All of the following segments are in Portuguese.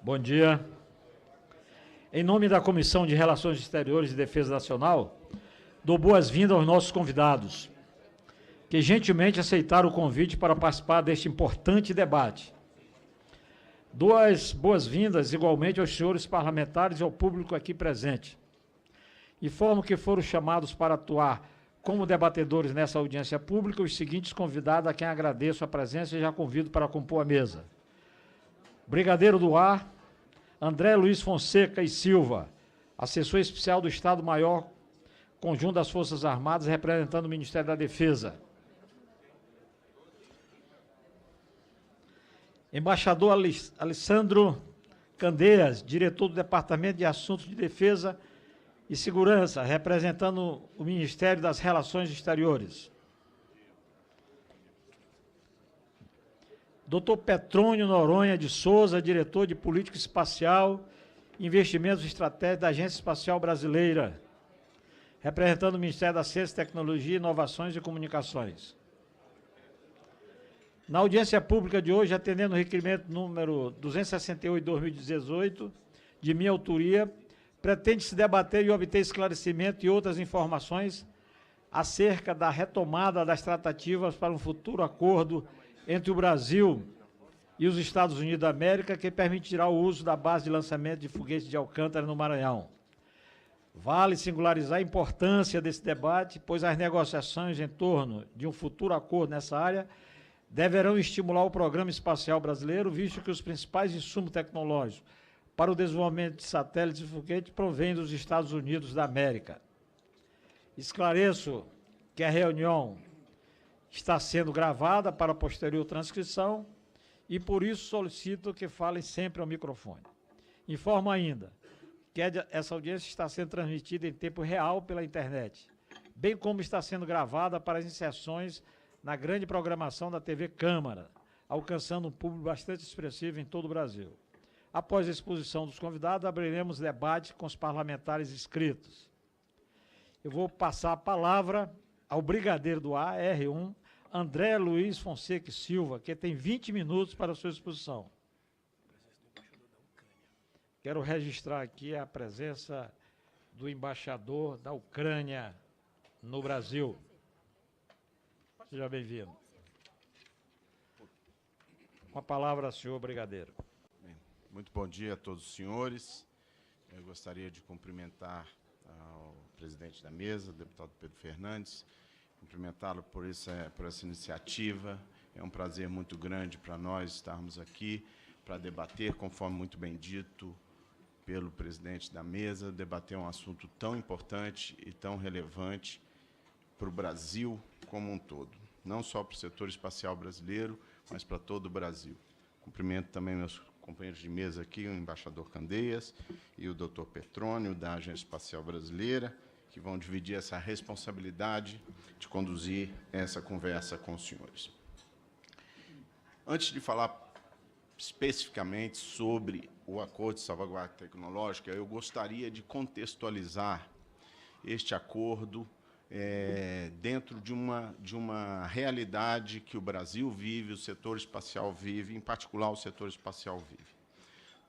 Bom dia. Em nome da Comissão de Relações Exteriores e Defesa Nacional, dou boas-vindas aos nossos convidados, que gentilmente aceitaram o convite para participar deste importante debate. Dou as boas-vindas igualmente aos senhores parlamentares e ao público aqui presente. Informo que foram chamados para atuar como debatedores nessa audiência pública os seguintes convidados, a quem agradeço a presença e já convido para compor a mesa. Brigadeiro do Ar, André Luiz Fonseca e Silva, assessor especial do Estado-Maior Conjunto das Forças Armadas, representando o Ministério da Defesa. Embaixador Alessandro Candeias, diretor do Departamento de Assuntos de Defesa e Segurança, representando o Ministério das Relações Exteriores. Dr. Petrônio Noronha de Souza, diretor de Política Espacial e Investimentos Estratégicos da Agência Espacial Brasileira, representando o Ministério da Ciência, Tecnologia, Inovações e Comunicações. Na audiência pública de hoje, atendendo o requerimento número 268/2018, de minha autoria, pretende-se debater e obter esclarecimento e outras informações acerca da retomada das tratativas para um futuro acordo entre o Brasil e os Estados Unidos da América, que permitirá o uso da base de lançamento de foguetes de Alcântara, no Maranhão. Vale singularizar a importância desse debate, pois as negociações em torno de um futuro acordo nessa área deverão estimular o programa espacial brasileiro, visto que os principais insumos tecnológicos para o desenvolvimento de satélites e foguetes provêm dos Estados Unidos da América. Esclareço que a reunião está sendo gravada para posterior transcrição e, por isso, solicito que falem sempre ao microfone. Informo ainda que essa audiência está sendo transmitida em tempo real pela internet, bem como está sendo gravada para as inserções na grande programação da TV Câmara, alcançando um público bastante expressivo em todo o Brasil. Após a exposição dos convidados, abriremos debate com os parlamentares inscritos. Eu vou passar a palavra ao Brigadeiro do Ar, R1, André Luiz Fonseca e Silva, que tem 20 minutos para a sua exposição. Quero registrar aqui a presença do embaixador da Ucrânia no Brasil. Seja bem-vindo. Com a palavra, senhor Brigadeiro. Bem, muito bom dia a todos os senhores. Eu gostaria de cumprimentar o presidente da mesa, o deputado Pedro Fernandes, cumprimentá-lo por essa iniciativa. É um prazer muito grande para nós estarmos aqui para debater, conforme muito bem dito pelo presidente da mesa, debater um assunto tão importante e tão relevante para o Brasil como um todo. Não só para o setor espacial brasileiro, mas para todo o Brasil. Cumprimento também meus companheiros de mesa aqui, o embaixador Candeias e o doutor Petrônio, da Agência Espacial Brasileira, que vão dividir essa responsabilidade de conduzir essa conversa com os senhores. Antes de falar especificamente sobre o Acordo de Salvaguarda Tecnológica, eu gostaria de contextualizar este acordo dentro de uma realidade que o Brasil vive, o setor espacial vive, em particular o setor espacial vive.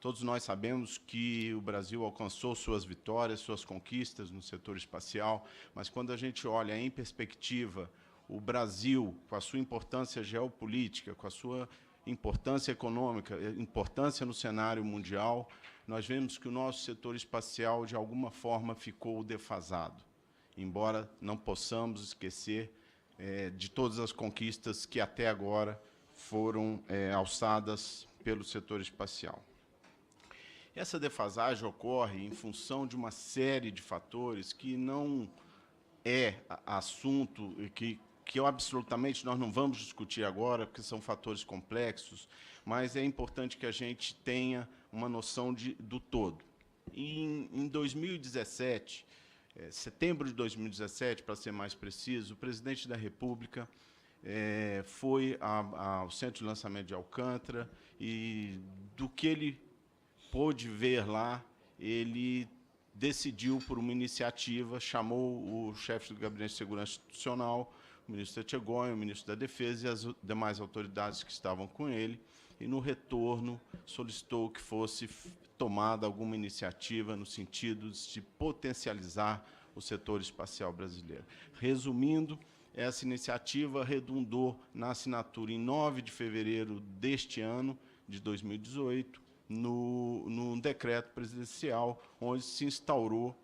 Todos nós sabemos que o Brasil alcançou suas vitórias, suas conquistas no setor espacial, mas quando a gente olha em perspectiva o Brasil, com a sua importância geopolítica, com a sua importância econômica, importância no cenário mundial, nós vemos que o nosso setor espacial, de alguma forma, ficou defasado, embora não possamos esquecer de todas as conquistas que até agora foram alçadas pelo setor espacial. Essa defasagem ocorre em função de uma série de fatores que não é assunto que absolutamente nós não vamos discutir agora, porque são fatores complexos, mas é importante que a gente tenha uma noção do todo. Em 2017, setembro de 2017, para ser mais preciso, o presidente da República foi ao centro de lançamento de Alcântara e, do que ele pôde ver lá, ele decidiu por uma iniciativa, chamou o chefe do Gabinete de Segurança Institucional, o ministro Etchegóin, o ministro da Defesa e as demais autoridades que estavam com ele, e, no retorno, solicitou que fosse tomada alguma iniciativa no sentido de potencializar o setor espacial brasileiro. Resumindo, essa iniciativa redundou na assinatura, em 9 de fevereiro deste ano, de 2018, num decreto presidencial, onde se instaurou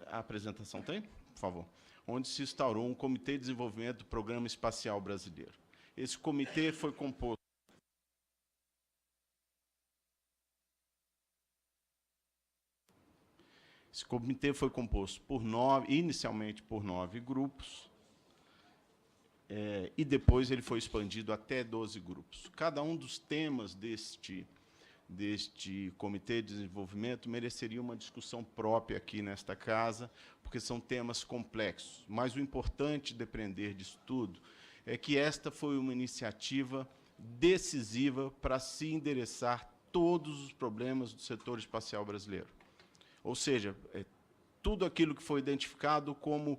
a apresentação tem? Por favor. Onde se instaurou um Comitê de Desenvolvimento do Programa Espacial Brasileiro. Esse comitê foi composto inicialmente por 9 grupos, e depois ele foi expandido até 12 grupos. Cada um dos temas deste Comitê de Desenvolvimento mereceria uma discussão própria aqui nesta casa, porque são temas complexos. Mas o importante de aprender disso tudo é que esta foi uma iniciativa decisiva para se endereçar todos os problemas do setor espacial brasileiro. Ou seja, tudo aquilo que foi identificado como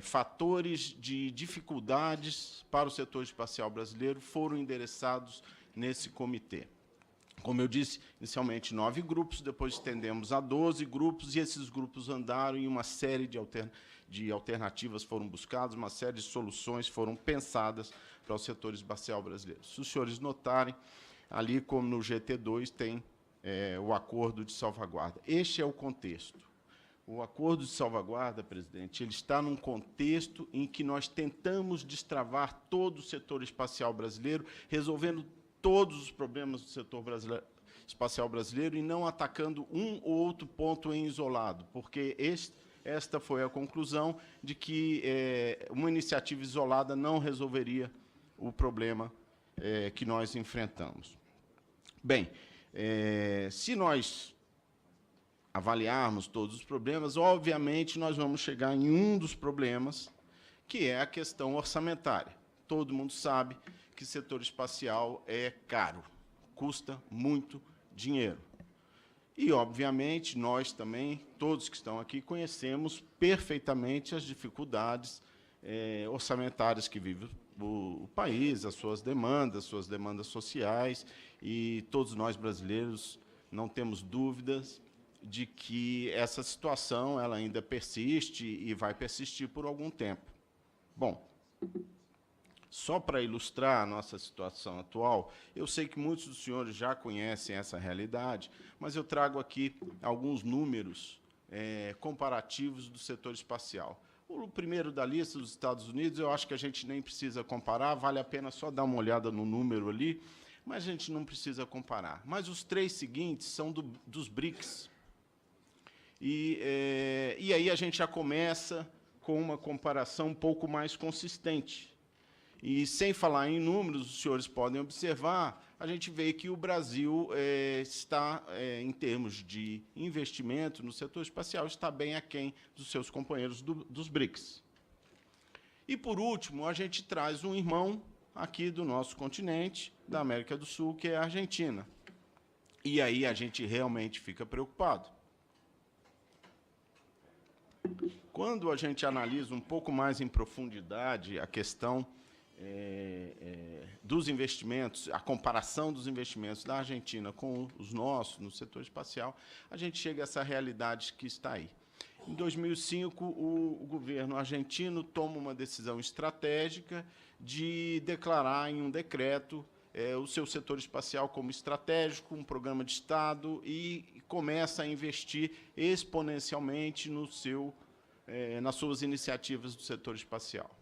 fatores de dificuldades para o setor espacial brasileiro foram endereçados nesse comitê. Como eu disse, inicialmente 9 grupos, depois estendemos a 12 grupos, e esses grupos andaram e uma série de alternativas foram buscadas, uma série de soluções foram pensadas para o setor espacial brasileiro. Se os senhores notarem, ali como no GT2 tem o acordo de salvaguarda. Este é o contexto. O acordo de salvaguarda, presidente, ele está num contexto em que nós tentamos destravar todo o setor espacial brasileiro, resolvendo todos os problemas do setor espacial brasileiro e não atacando um ou outro ponto em isolado, porque esta foi a conclusão de que uma iniciativa isolada não resolveria o problema que nós enfrentamos. Bem, se nós avaliarmos todos os problemas, obviamente, nós vamos chegar em um dos problemas, que é a questão orçamentária. Todo mundo sabe que o setor espacial é caro, custa muito dinheiro. E, obviamente, nós também, todos que estão aqui, conhecemos perfeitamente as dificuldades orçamentárias que vive o país, as suas demandas sociais, e todos nós brasileiros não temos dúvidas de que essa situação ela ainda persiste e vai persistir por algum tempo. Bom, só para ilustrar a nossa situação atual, eu sei que muitos dos senhores já conhecem essa realidade, mas eu trago aqui alguns números comparativos do setor espacial. O primeiro da lista, dos Estados Unidos, eu acho que a gente nem precisa comparar, vale a pena só dar uma olhada no número ali, mas a gente não precisa comparar. Mas os 3 seguintes são dos BRICS. E aí a gente já começa com uma comparação um pouco mais consistente. E, sem falar em números, os senhores podem observar, a gente vê que o Brasil está, em termos de investimento no setor espacial, está bem aquém dos seus companheiros dos BRICS. E, por último, a gente traz um irmão aqui do nosso continente, da América do Sul, que é a Argentina. E aí a gente realmente fica preocupado. Quando a gente analisa um pouco mais em profundidade a questão dos investimentos, a comparação dos investimentos da Argentina com os nossos no setor espacial, a gente chega a essa realidade que está aí. Em 2005, o governo argentino toma uma decisão estratégica de declarar em um decreto o seu setor espacial como estratégico, um programa de Estado, e começa a investir exponencialmente nas suas iniciativas do setor espacial.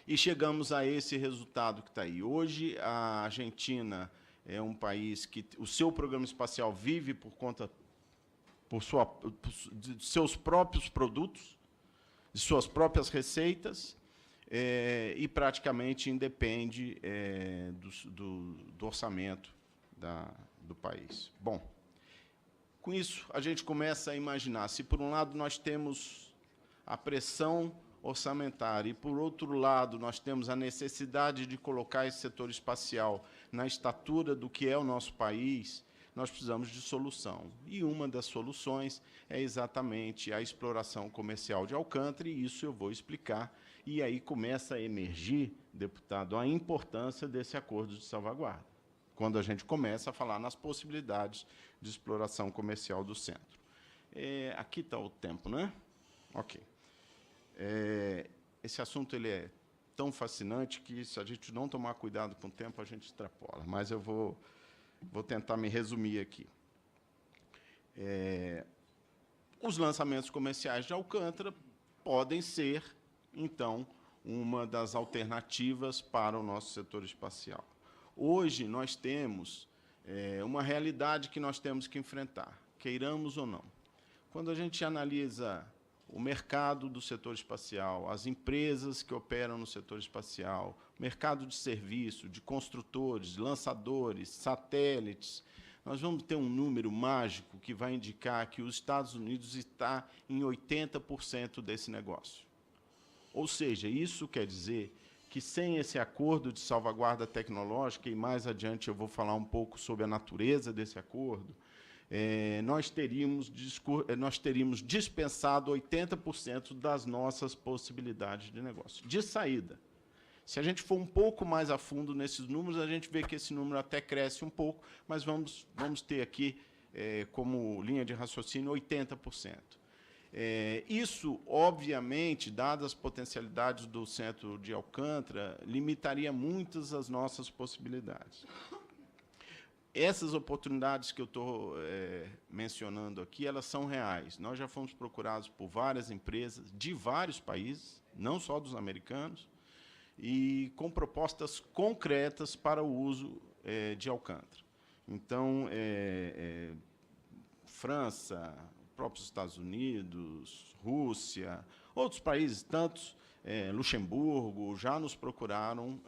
E chegamos a esse resultado que está aí. Hoje, a Argentina é um país que o seu programa espacial vive por conta de seus próprios produtos, de suas próprias receitas, e praticamente independe do orçamento do país. Bom, com isso, a gente começa a imaginar, se por um lado nós temos a pressão orçamentária e, por outro lado, nós temos a necessidade de colocar esse setor espacial na estatura do que é o nosso país, nós precisamos de solução. E uma das soluções é exatamente a exploração comercial de Alcântara, e isso eu vou explicar. E aí começa a emergir deputado, a importância desse acordo de salvaguarda, quando a gente começa a falar nas possibilidades de exploração comercial do centro. Aqui está o tempo, né? Ok. Esse assunto ele é tão fascinante que, se a gente não tomar cuidado com o tempo, a gente extrapola. Mas eu vou tentar me resumir aqui. Os lançamentos comerciais de Alcântara podem ser, então, uma das alternativas para o nosso setor espacial. Hoje, nós temos uma realidade que nós temos que enfrentar, queiramos ou não. Quando a gente analisa o mercado do setor espacial, as empresas que operam no setor espacial, mercado de serviço, de construtores, lançadores, satélites, nós vamos ter um número mágico que vai indicar que os Estados Unidos está em 80% desse negócio. Ou seja, isso quer dizer que, sem esse acordo de salvaguarda tecnológica, e mais adiante eu vou falar um pouco sobre a natureza desse acordo, nós teríamos dispensado 80% das nossas possibilidades de negócio, de saída. Se a gente for um pouco mais a fundo nesses números, a gente vê que esse número até cresce um pouco, mas vamos ter aqui, como linha de raciocínio, 80%. Isso, obviamente, dadas as potencialidades do centro de Alcântara, limitaria muitas as nossas possibilidades. Essas oportunidades que eu estou mencionando aqui, elas são reais. Nós já fomos procurados por várias empresas de vários países, não só dos americanos, e com propostas concretas para o uso de Alcântara. Então, França, próprios Estados Unidos, Rússia, outros países, tantos, Luxemburgo, já nos procuraram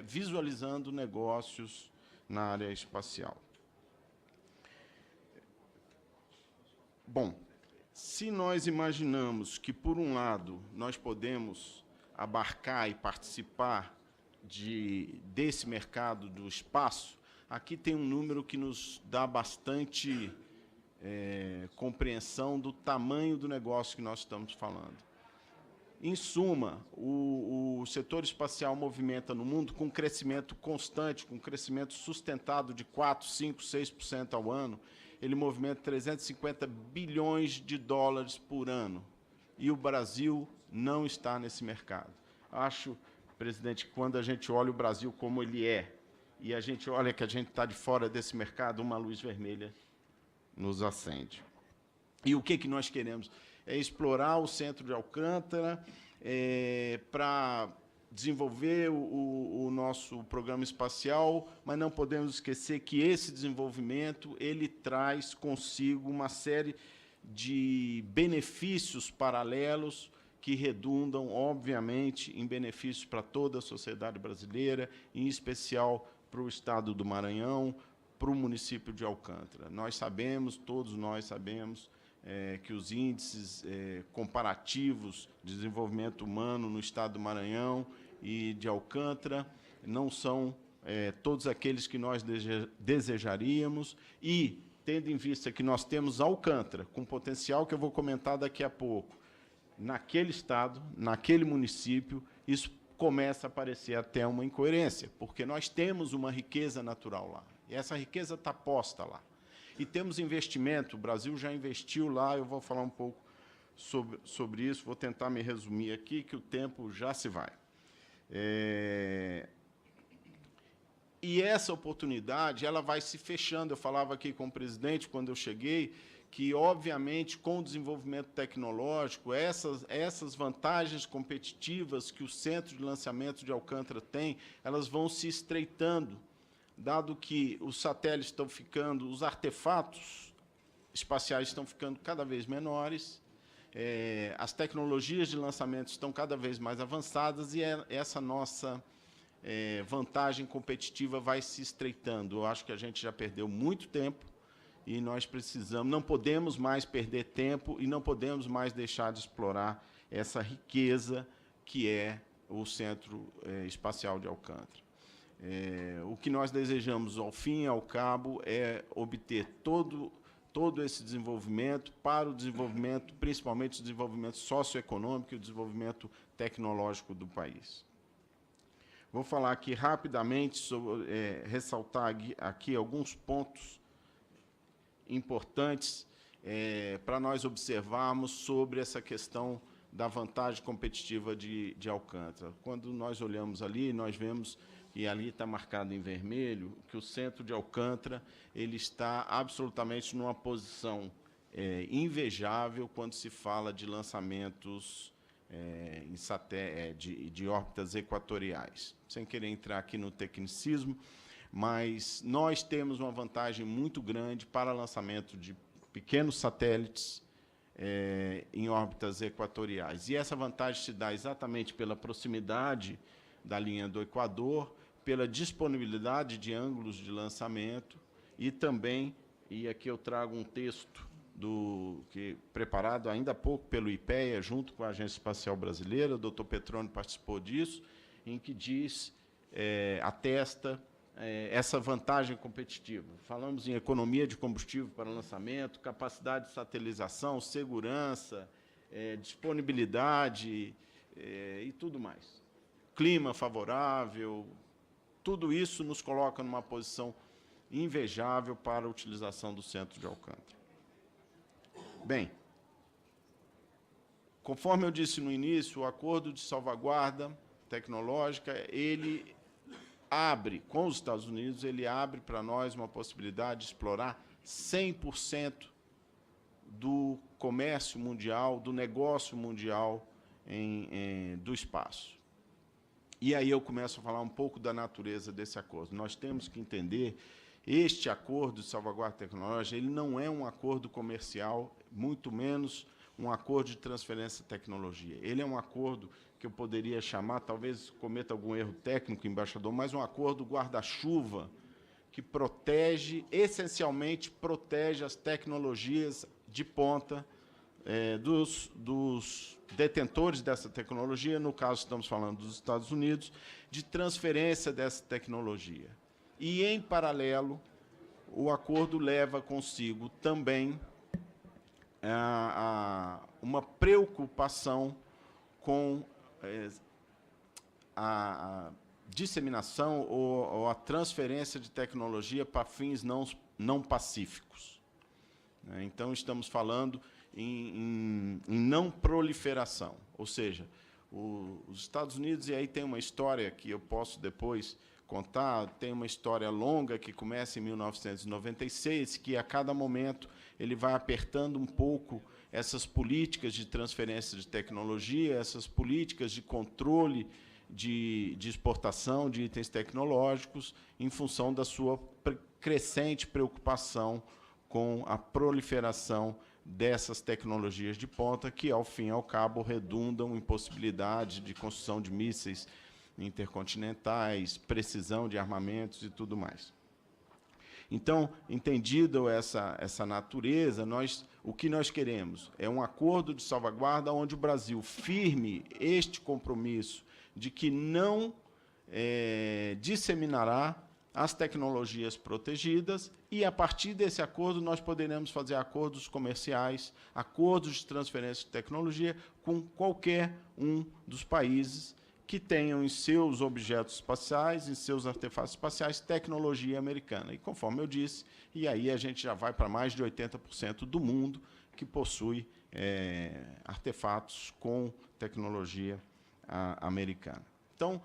visualizando negócios na área espacial. Bom, se nós imaginamos que, por um lado, nós podemos abarcar e participar desse mercado do espaço, aqui tem um número que nos dá bastante compreensão do tamanho do negócio que nós estamos falando. Em suma, o setor espacial movimenta no mundo com um crescimento constante, com um crescimento sustentado de 4%, 5%, 6% ao ano. Ele movimenta 350 bilhões de dólares por ano. E o Brasil não está nesse mercado. Acho, presidente, que quando a gente olha o Brasil como ele é, e a gente olha que a gente está de fora desse mercado, uma luz vermelha nos acende. E o que nós queremos? É explorar o centro de Alcântara para desenvolver o nosso programa espacial, mas não podemos esquecer que esse desenvolvimento ele traz consigo uma série de benefícios paralelos que redundam, obviamente, em benefícios para toda a sociedade brasileira, em especial para o Estado do Maranhão, para o município de Alcântara. Nós sabemos, todos nós sabemos, que os índices comparativos de desenvolvimento humano no Estado do Maranhão e de Alcântara não são todos aqueles que nós desejaríamos, e, tendo em vista que nós temos Alcântara, com potencial que eu vou comentar daqui a pouco, naquele estado, naquele município, isso começa a parecer até uma incoerência, porque nós temos uma riqueza natural lá, e essa riqueza está posta lá. E temos investimento, o Brasil já investiu lá, eu vou falar um pouco sobre isso, vou tentar me resumir aqui, que o tempo já se vai. E essa oportunidade ela vai se fechando. Eu falava aqui com o presidente, quando eu cheguei, que, obviamente, com o desenvolvimento tecnológico, essas vantagens competitivas que o Centro de Lançamento de Alcântara tem, elas vão se estreitando, dado que os satélites estão ficando, os artefatos espaciais estão ficando cada vez menores, as tecnologias de lançamento estão cada vez mais avançadas, e essa nossa vantagem competitiva vai se estreitando. Eu acho que a gente já perdeu muito tempo, e nós precisamos, não podemos mais perder tempo e não podemos mais deixar de explorar essa riqueza que é o Centro Espacial de Alcântara. O que nós desejamos, ao fim e ao cabo, é obter todo esse desenvolvimento para o desenvolvimento, principalmente o desenvolvimento socioeconômico e o desenvolvimento tecnológico do país. Vou falar aqui rapidamente, ressaltar aqui alguns pontos importantes para nós observarmos sobre essa questão da vantagem competitiva de Alcântara. Quando nós olhamos ali, nós vemos, e ali está marcado em vermelho, que o centro de Alcântara ele está absolutamente numa posição invejável quando se fala de lançamentos de órbitas equatoriais. Sem querer entrar aqui no tecnicismo, mas nós temos uma vantagem muito grande para lançamento de pequenos satélites em órbitas equatoriais. E essa vantagem se dá exatamente pela proximidade da linha do Equador, pela disponibilidade de ângulos de lançamento e também, e aqui eu trago um texto preparado ainda há pouco pelo IPEA, junto com a Agência Espacial Brasileira, o doutor Petroni participou disso, em que diz, atesta essa vantagem competitiva. Falamos em economia de combustível para lançamento, capacidade de satelização, segurança, disponibilidade e tudo mais. Clima favorável, tudo isso nos coloca numa posição invejável para a utilização do centro de Alcântara. Bem, conforme eu disse no início, o acordo de salvaguarda tecnológica, ele abre, com os Estados Unidos, ele abre para nós uma possibilidade de explorar 100% do comércio mundial, do negócio mundial do espaço. E aí eu começo a falar um pouco da natureza desse acordo. Nós temos que entender, este acordo de salvaguarda tecnológica, ele não é um acordo comercial, muito menos um acordo de transferência de tecnologia. Ele é um acordo que eu poderia chamar, talvez cometa algum erro técnico, embaixador, mas um acordo guarda-chuva que protege, essencialmente protege as tecnologias de ponta dos detentores dessa tecnologia, no caso estamos falando dos Estados Unidos, de transferência dessa tecnologia. E, em paralelo, o acordo leva consigo também uma preocupação com a disseminação ou a transferência de tecnologia para fins não pacíficos. Então, estamos falando em não proliferação, ou seja, os Estados Unidos, e aí tem uma história que eu posso depois contar, tem uma história longa que começa em 1996, que a cada momento ele vai apertando um pouco essas políticas de transferência de tecnologia, essas políticas de controle de exportação de itens tecnológicos, em função da sua crescente preocupação com a proliferação dessas tecnologias de ponta, que, ao fim e ao cabo, redundam em possibilidade de construção de mísseis intercontinentais, precisão de armamentos e tudo mais. Então, entendido essa natureza, o que nós queremos é um acordo de salvaguarda onde o Brasil firme este compromisso de que não disseminará as tecnologias protegidas, e, a partir desse acordo, nós poderemos fazer acordos comerciais, acordos de transferência de tecnologia com qualquer um dos países que tenham em seus objetos espaciais, em seus artefatos espaciais, tecnologia americana. E, conforme eu disse, e aí a gente já vai para mais de 80% do mundo que possui artefatos com tecnologia americana. Então,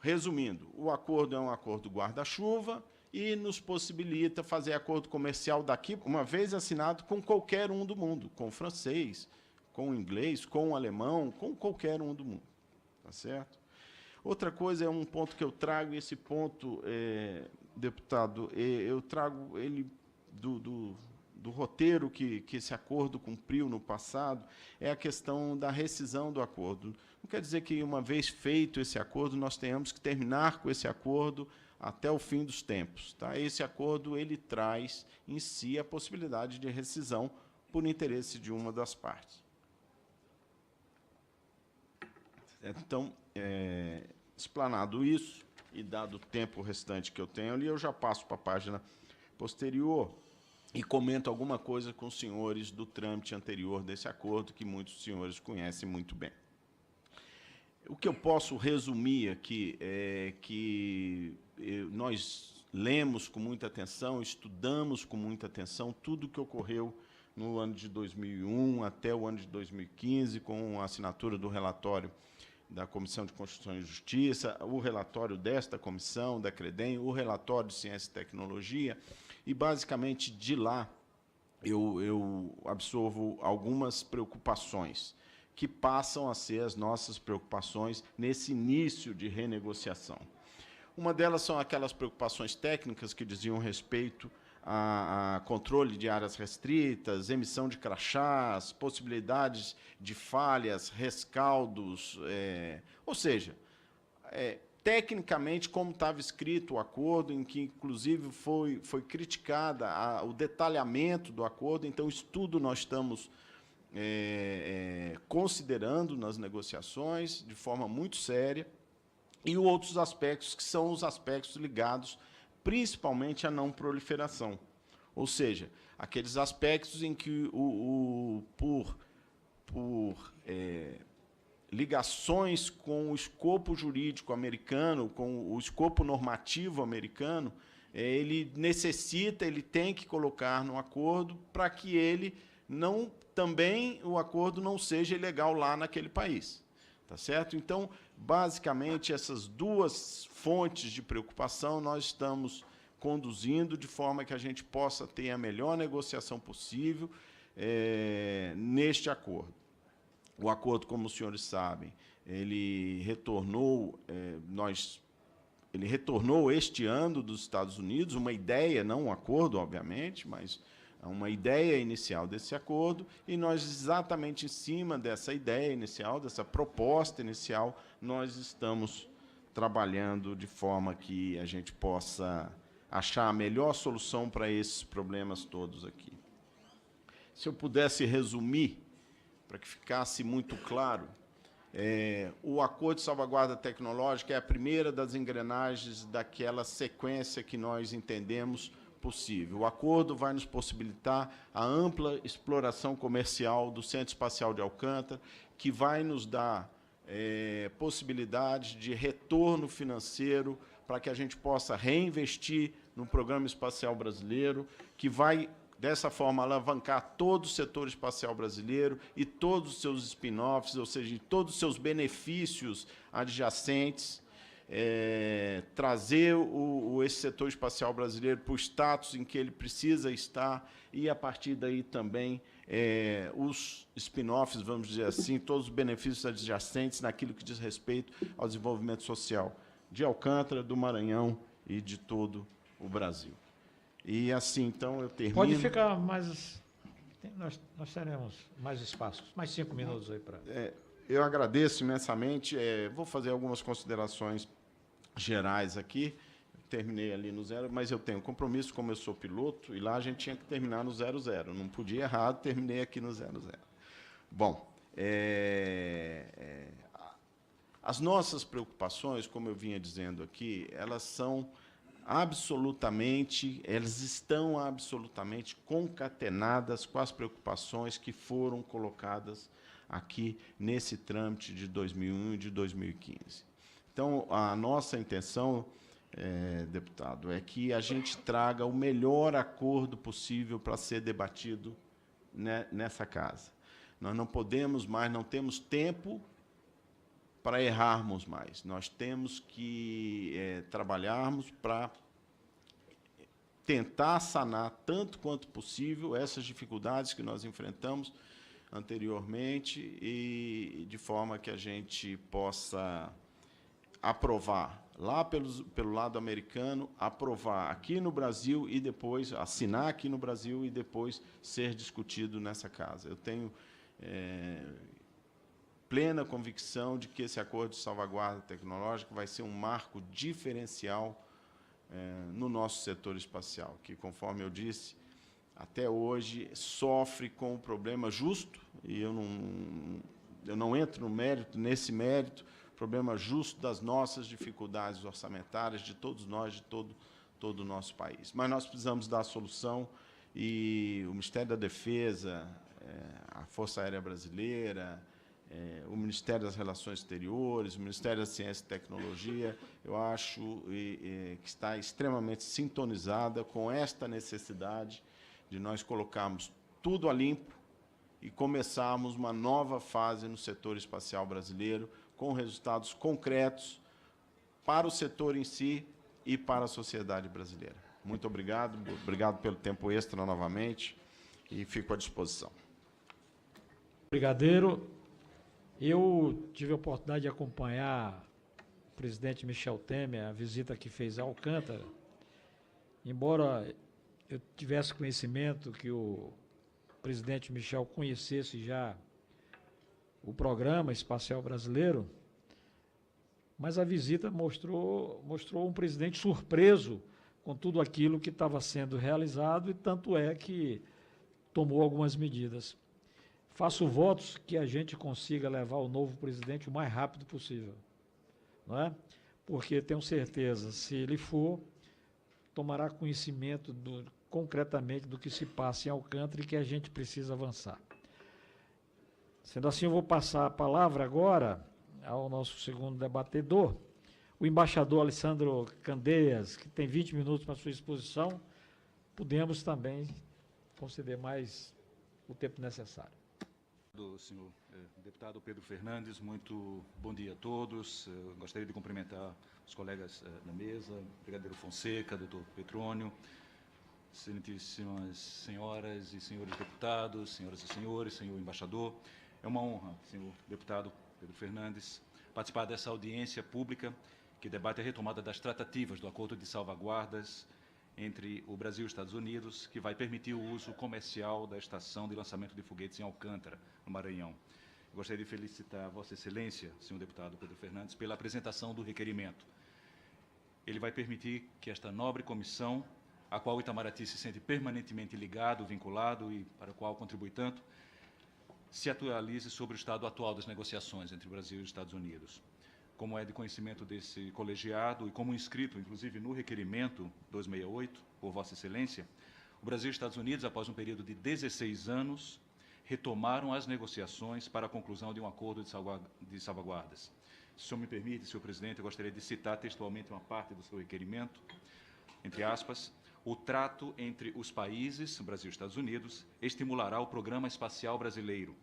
resumindo, o acordo é um acordo guarda-chuva e nos possibilita fazer acordo comercial daqui, uma vez assinado, com qualquer um do mundo, com o francês, com o inglês, com o alemão, com qualquer um do mundo. Tá certo? Outra coisa é um ponto que eu trago, esse ponto, deputado, eu trago ele do roteiro que esse acordo cumpriu no passado, é a questão da rescisão do acordo. Não quer dizer que, uma vez feito esse acordo, nós tenhamos que terminar com esse acordo até o fim dos tempos. Tá? Esse acordo ele traz em si a possibilidade de rescisão por interesse de uma das partes. Então, explanado isso, e dado o tempo restante que eu tenho ali, eu já passo para a página posterior. e comento alguma coisa com os senhores do trâmite anterior desse acordo, que muitos senhores conhecem muito bem. O que eu posso resumir aqui é que nós lemos com muita atenção, estudamos com muita atenção tudo o que ocorreu no ano de 2001 até o ano de 2015, com a assinatura do relatório da Comissão de Constituição e Justiça, o relatório desta comissão, da CREDEM, o relatório de Ciência e Tecnologia, e, basicamente, de lá, eu absorvo algumas preocupações que passam a ser as nossas preocupações nesse início de renegociação. Uma delas são aquelas preocupações técnicas que diziam respeito a controle de áreas restritas, emissão de crachás, possibilidades de falhas, rescaldos, ou seja, tecnicamente, como estava escrito o acordo, em que, inclusive, foi criticada o detalhamento do acordo. Então, isso tudo nós estamos considerando nas negociações de forma muito séria, e outros aspectos que são os aspectos ligados principalmente à não proliferação, ou seja, aqueles aspectos em que, por ligações com o escopo jurídico americano, com o escopo normativo americano, ele necessita, ele tem que colocar no acordo para que ele não, também o acordo não seja ilegal lá naquele país. Tá certo? Então, basicamente, essas duas fontes de preocupação nós estamos conduzindo de forma que a gente possa ter a melhor negociação possível neste acordo. O acordo, como os senhores sabem, ele retornou este ano dos Estados Unidos, uma ideia, não um acordo, obviamente, mas uma ideia inicial desse acordo, e nós, exatamente em cima dessa ideia inicial, dessa proposta inicial, nós estamos trabalhando de forma que a gente possa achar a melhor solução para esses problemas todos aqui. Se eu pudesse resumir, para que ficasse muito claro, o Acordo de Salvaguarda Tecnológica é a primeira das engrenagens daquela sequência que nós entendemos possível. O acordo vai nos possibilitar a ampla exploração comercial do Centro Espacial de Alcântara, que vai nos dar possibilidade de retorno financeiro para que a gente possa reinvestir no Programa Espacial Brasileiro, que vai, dessa forma, alavancar todo o setor espacial brasileiro e todos os seus spin-offs, ou seja, todos os seus benefícios adjacentes, trazer esse setor espacial brasileiro para o status em que ele precisa estar e, a partir daí, também os spin-offs, vamos dizer assim, todos os benefícios adjacentes naquilo que diz respeito ao desenvolvimento social de Alcântara, do Maranhão e de todo o Brasil. E, assim, então, eu termino... Pode ficar mais... Nós teremos mais espaços, mais 5 minutos aí para... Eu agradeço imensamente. Vou fazer algumas considerações gerais aqui. Terminei ali no 0, mas eu tenho compromisso, como eu sou piloto, e lá a gente tinha que terminar no 00. Não podia ir errado, terminei aqui no 00. Bom, as nossas preocupações, como eu vinha dizendo aqui, elas estão absolutamente concatenadas com as preocupações que foram colocadas aqui nesse trâmite de 2001 e de 2015. Então, a nossa intenção, deputado, é que a gente traga o melhor acordo possível para ser debatido nessa casa. Nós não podemos mais, não temos tempo para errarmos mais. Nós temos que trabalharmos para tentar sanar, tanto quanto possível, essas dificuldades que nós enfrentamos anteriormente, e de forma que a gente possa aprovar lá pelo lado americano, aprovar aqui no Brasil e depois assinar aqui no Brasil e depois ser discutido nessa casa. Eu tenho plena convicção de que esse acordo de salvaguarda tecnológica vai ser um marco diferencial no nosso setor espacial, que, conforme eu disse, até hoje sofre com o problema justo, e eu não entro nesse mérito, problema justo das nossas dificuldades orçamentárias, de todos nós, de todo o nosso país. Mas nós precisamos dar a solução, e o Ministério da Defesa, a Força Aérea Brasileira, o Ministério das Relações Exteriores, o Ministério da Ciência e Tecnologia, eu acho que está extremamente sintonizada com esta necessidade de nós colocarmos tudo a limpo e começarmos uma nova fase no setor espacial brasileiro, com resultados concretos para o setor em si e para a sociedade brasileira. Muito obrigado pelo tempo extra novamente, e fico à disposição. Brigadeiro, eu tive a oportunidade de acompanhar o presidente Michel Temer, a visita que fez a Alcântara. Embora eu tivesse conhecimento que o presidente Michel conhecesse já o programa espacial brasileiro, mas a visita mostrou um presidente surpreso com tudo aquilo que estava sendo realizado, e tanto é que tomou algumas medidas. Faço votos que a gente consiga levar o novo presidente o mais rápido possível, não é? Porque tenho certeza, se ele for, tomará conhecimento concretamente do que se passa em Alcântara e que a gente precisa avançar. Sendo assim, eu vou passar a palavra agora ao nosso segundo debatedor, o embaixador Alessandro Candeias, que tem 20 minutos para sua exposição. Podemos também conceder mais o tempo necessário. Do senhor deputado Pedro Fernandes, muito bom dia a todos. Eu gostaria de cumprimentar os colegas da mesa, o brigadeiro Fonseca, doutor Petrônio, excelentíssimas senhoras e senhores deputados, senhoras e senhores, senhor embaixador. É uma honra, senhor deputado Pedro Fernandes, participar dessa audiência pública que debate a retomada das tratativas do Acordo de Salvaguardas entre o Brasil e os Estados Unidos, que vai permitir o uso comercial da estação de lançamento de foguetes em Alcântara, no Maranhão. Eu gostaria de felicitar Vossa Excelência, senhor deputado Pedro Fernandes, pela apresentação do requerimento. Ele vai permitir que esta nobre comissão, a qual o Itamaraty se sente permanentemente ligado, vinculado e para a qual contribui tanto, se atualize sobre o estado atual das negociações entre o Brasil e os Estados Unidos. Como é de conhecimento desse colegiado e como inscrito, inclusive, no requerimento 268, por Vossa Excelência, o Brasil e os Estados Unidos, após um período de 16 anos, retomaram as negociações para a conclusão de um acordo de salvaguardas. Se o senhor me permite, senhor presidente, eu gostaria de citar textualmente uma parte do seu requerimento, entre aspas: o trato entre os países, Brasil e Estados Unidos, estimulará o programa espacial brasileiro,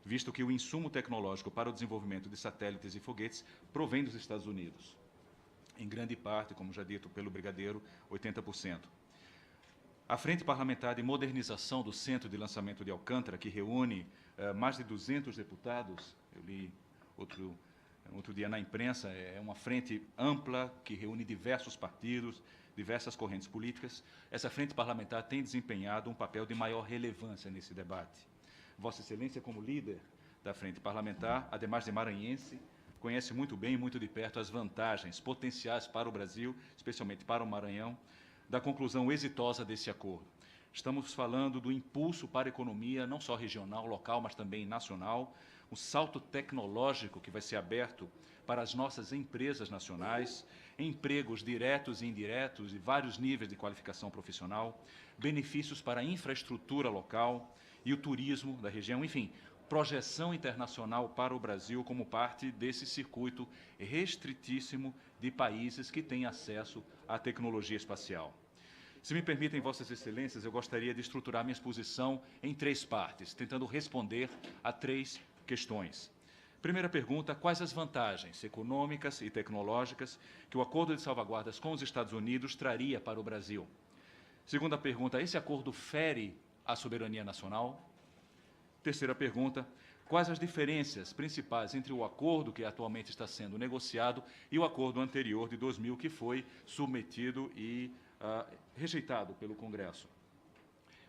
visto que o insumo tecnológico para o desenvolvimento de satélites e foguetes provém dos Estados Unidos. Em grande parte, como já dito pelo brigadeiro, 80%. A Frente Parlamentar de Modernização do Centro de Lançamento de Alcântara, que reúne mais de 200 deputados, eu li outro dia na imprensa, é uma frente ampla que reúne diversos partidos, diversas correntes políticas. Essa frente parlamentar tem desempenhado um papel de maior relevância nesse debate. Vossa Excelência, como líder da frente parlamentar, ademais de maranhense, conhece muito bem e muito de perto as vantagens potenciais para o Brasil, especialmente para o Maranhão, da conclusão exitosa desse acordo. Estamos falando do impulso para a economia, não só regional, local, mas também nacional, um salto tecnológico que vai ser aberto para as nossas empresas nacionais, empregos diretos e indiretos e vários níveis de qualificação profissional, benefícios para a infraestrutura local e o turismo da região, enfim, projeção internacional para o Brasil como parte desse circuito restritíssimo de países que têm acesso à tecnologia espacial. Se me permitem, Vossas Excelências, eu gostaria de estruturar minha exposição em 3 partes, tentando responder a 3 questões. Primeira pergunta: quais as vantagens econômicas e tecnológicas que o acordo de salvaguardas com os Estados Unidos traria para o Brasil? Segunda pergunta: esse acordo fere a soberania nacional? Terceira pergunta: quais as diferenças principais entre o acordo que atualmente está sendo negociado e o acordo anterior de 2000, que foi submetido e rejeitado pelo Congresso?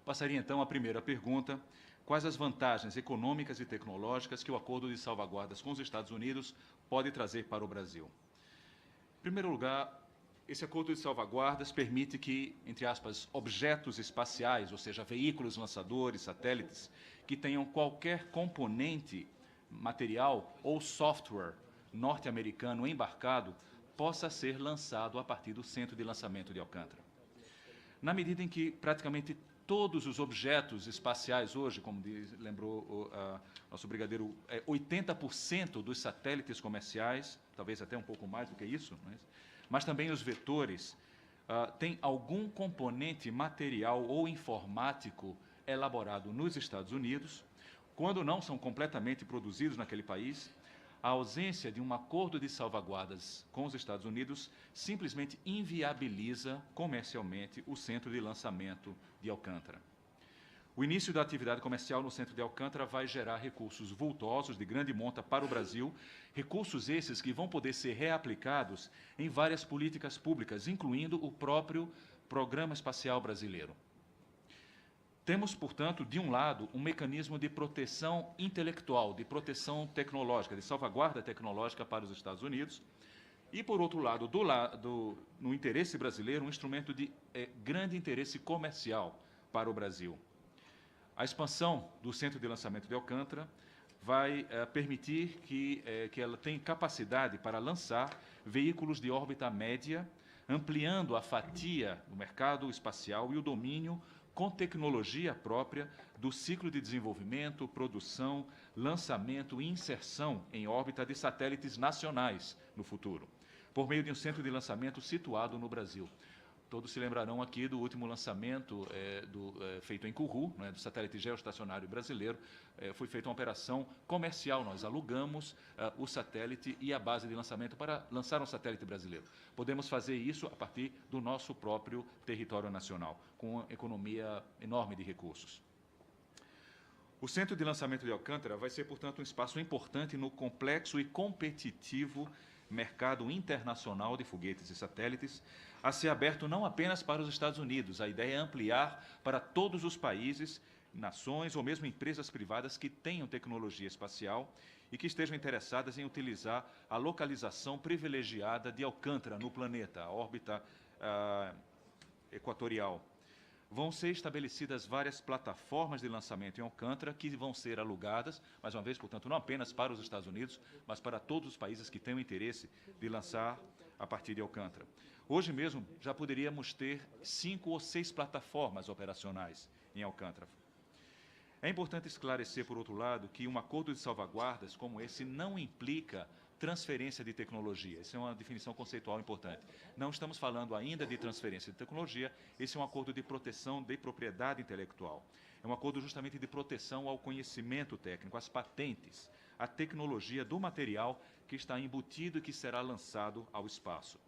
Passaria, então, à primeira pergunta: quais as vantagens econômicas e tecnológicas que o acordo de salvaguardas com os Estados Unidos pode trazer para o Brasil? Em primeiro lugar, esse acordo de salvaguardas permite que, entre aspas, objetos espaciais, ou seja, veículos lançadores, satélites, que tenham qualquer componente material ou software norte-americano embarcado, possa ser lançado a partir do centro de lançamento de Alcântara. na medida em que praticamente todos os objetos espaciais hoje, como lembrou o nosso brigadeiro, 80% dos satélites comerciais, talvez até um pouco mais do que isso, mas também os vetores, têm algum componente material ou informático elaborado nos Estados Unidos. Quando não são completamente produzidos naquele país, a ausência de um acordo de salvaguardas com os Estados Unidos simplesmente inviabiliza comercialmente o centro de lançamento de Alcântara. O início da atividade comercial no centro de Alcântara vai gerar recursos vultosos de grande monta para o Brasil, recursos esses que vão poder ser reaplicados em várias políticas públicas, incluindo o próprio Programa Espacial Brasileiro. Temos, portanto, de um lado, um mecanismo de proteção intelectual, de proteção tecnológica, de salvaguarda tecnológica para os Estados Unidos, e, por outro lado, no interesse brasileiro, um instrumento de grande interesse comercial para o Brasil. A expansão do centro de lançamento de Alcântara vai permitir que ela tenha capacidade para lançar veículos de órbita média, ampliando a fatia do mercado espacial e o domínio com tecnologia própria do ciclo de desenvolvimento, produção, lançamento e inserção em órbita de satélites nacionais no futuro, por meio de um centro de lançamento situado no Brasil. Todos se lembrarão aqui do último lançamento feito em Kourou, do satélite geoestacionário brasileiro. Foi feita uma operação comercial, nós alugamos o satélite e a base de lançamento para lançar um satélite brasileiro. Podemos fazer isso a partir do nosso próprio território nacional, com uma economia enorme de recursos. O Centro de Lançamento de Alcântara vai ser, portanto, um espaço importante no complexo e competitivo mercado internacional de foguetes e satélites, a ser aberto não apenas para os Estados Unidos. A ideia é ampliar para todos os países, nações ou mesmo empresas privadas que tenham tecnologia espacial e que estejam interessadas em utilizar a localização privilegiada de Alcântara no planeta, a órbita equatorial. Vão ser estabelecidas várias plataformas de lançamento em Alcântara que vão ser alugadas, mais uma vez, portanto, não apenas para os Estados Unidos, mas para todos os países que tenham interesse de lançar a partir de Alcântara. Hoje mesmo, já poderíamos ter 5 ou 6 plataformas operacionais em Alcântara. É importante esclarecer, por outro lado, que um acordo de salvaguardas como esse não implica transferência de tecnologia. Essa é uma definição conceitual importante. Não estamos falando ainda de transferência de tecnologia, esse é um acordo de proteção de propriedade intelectual. É um acordo justamente de proteção ao conhecimento técnico, às patentes, à tecnologia do material que está embutido e que será lançado ao espaço.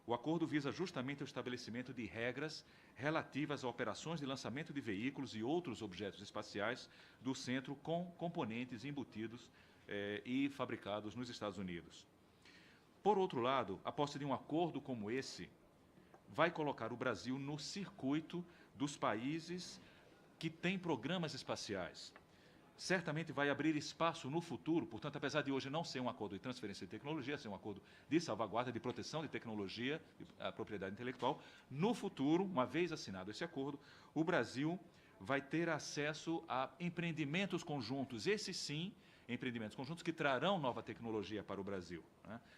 O acordo visa justamente o estabelecimento de regras relativas a operações de lançamento de veículos e outros objetos espaciais do centro com componentes embutidos e fabricados nos Estados Unidos. Por outro lado, a posse de um acordo como esse vai colocar o Brasil no circuito dos países que têm programas espaciais. Certamente vai abrir espaço no futuro, portanto, apesar de hoje não ser um acordo de transferência de tecnologia, ser um acordo de salvaguarda, de proteção de tecnologia, a propriedade intelectual, no futuro, uma vez assinado esse acordo, o Brasil vai ter acesso a empreendimentos conjuntos, esses sim, empreendimentos conjuntos que trarão nova tecnologia para o Brasil.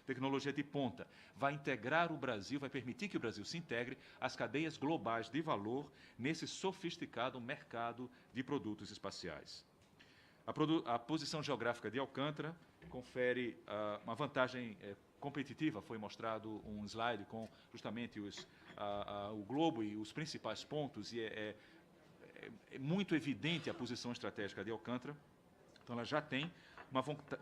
Tecnologia de ponta. Vai integrar o Brasil, vai permitir que o Brasil se integre às cadeias globais de valor nesse sofisticado mercado de produtos espaciais. A posição geográfica de Alcântara confere uma vantagem competitiva. Foi mostrado um slide com justamente o globo e os principais pontos, e é muito evidente a posição estratégica de Alcântara. Então, ela já tem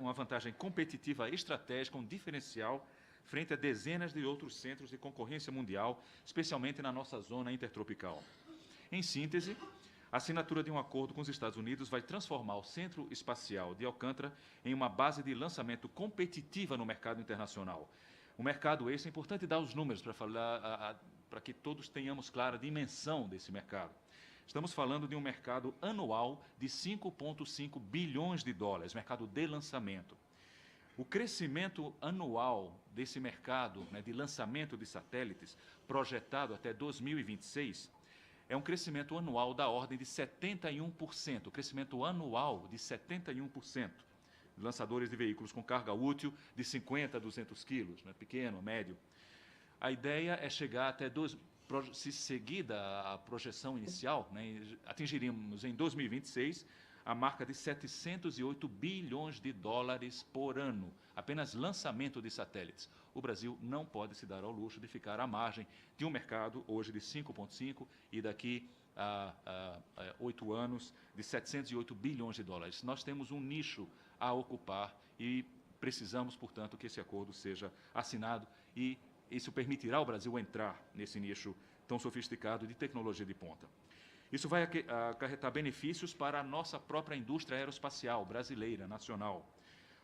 uma vantagem competitiva estratégica, um diferencial, frente a dezenas de outros centros de concorrência mundial, especialmente na nossa zona intertropical. Em síntese, a assinatura de um acordo com os Estados Unidos vai transformar o Centro Espacial de Alcântara em uma base de lançamento competitiva no mercado internacional. O mercado esse, é importante dar os números para falar, para que todos tenhamos clara a dimensão desse mercado. Estamos falando de um mercado anual de 5,5 bilhões de dólares, mercado de lançamento. O crescimento anual desse mercado de lançamento de satélites, projetado até 2026, é um crescimento anual da ordem de 71%, crescimento anual de 71%. Lançadores de veículos com carga útil de 50 a 200 quilos, pequeno, médio. A ideia é chegar até se seguida a projeção inicial, né, atingiríamos em 2026 a marca de 708 bilhões de dólares por ano, apenas lançamento de satélites. O Brasil não pode se dar ao luxo de ficar à margem de um mercado hoje de 5,5 e daqui a 8 anos de 708 bilhões de dólares. Nós temos um nicho a ocupar e precisamos, portanto, que esse acordo seja assinado e isso permitirá ao Brasil entrar nesse nicho tão sofisticado de tecnologia de ponta. Isso vai acarretar benefícios para a nossa própria indústria aeroespacial brasileira, nacional.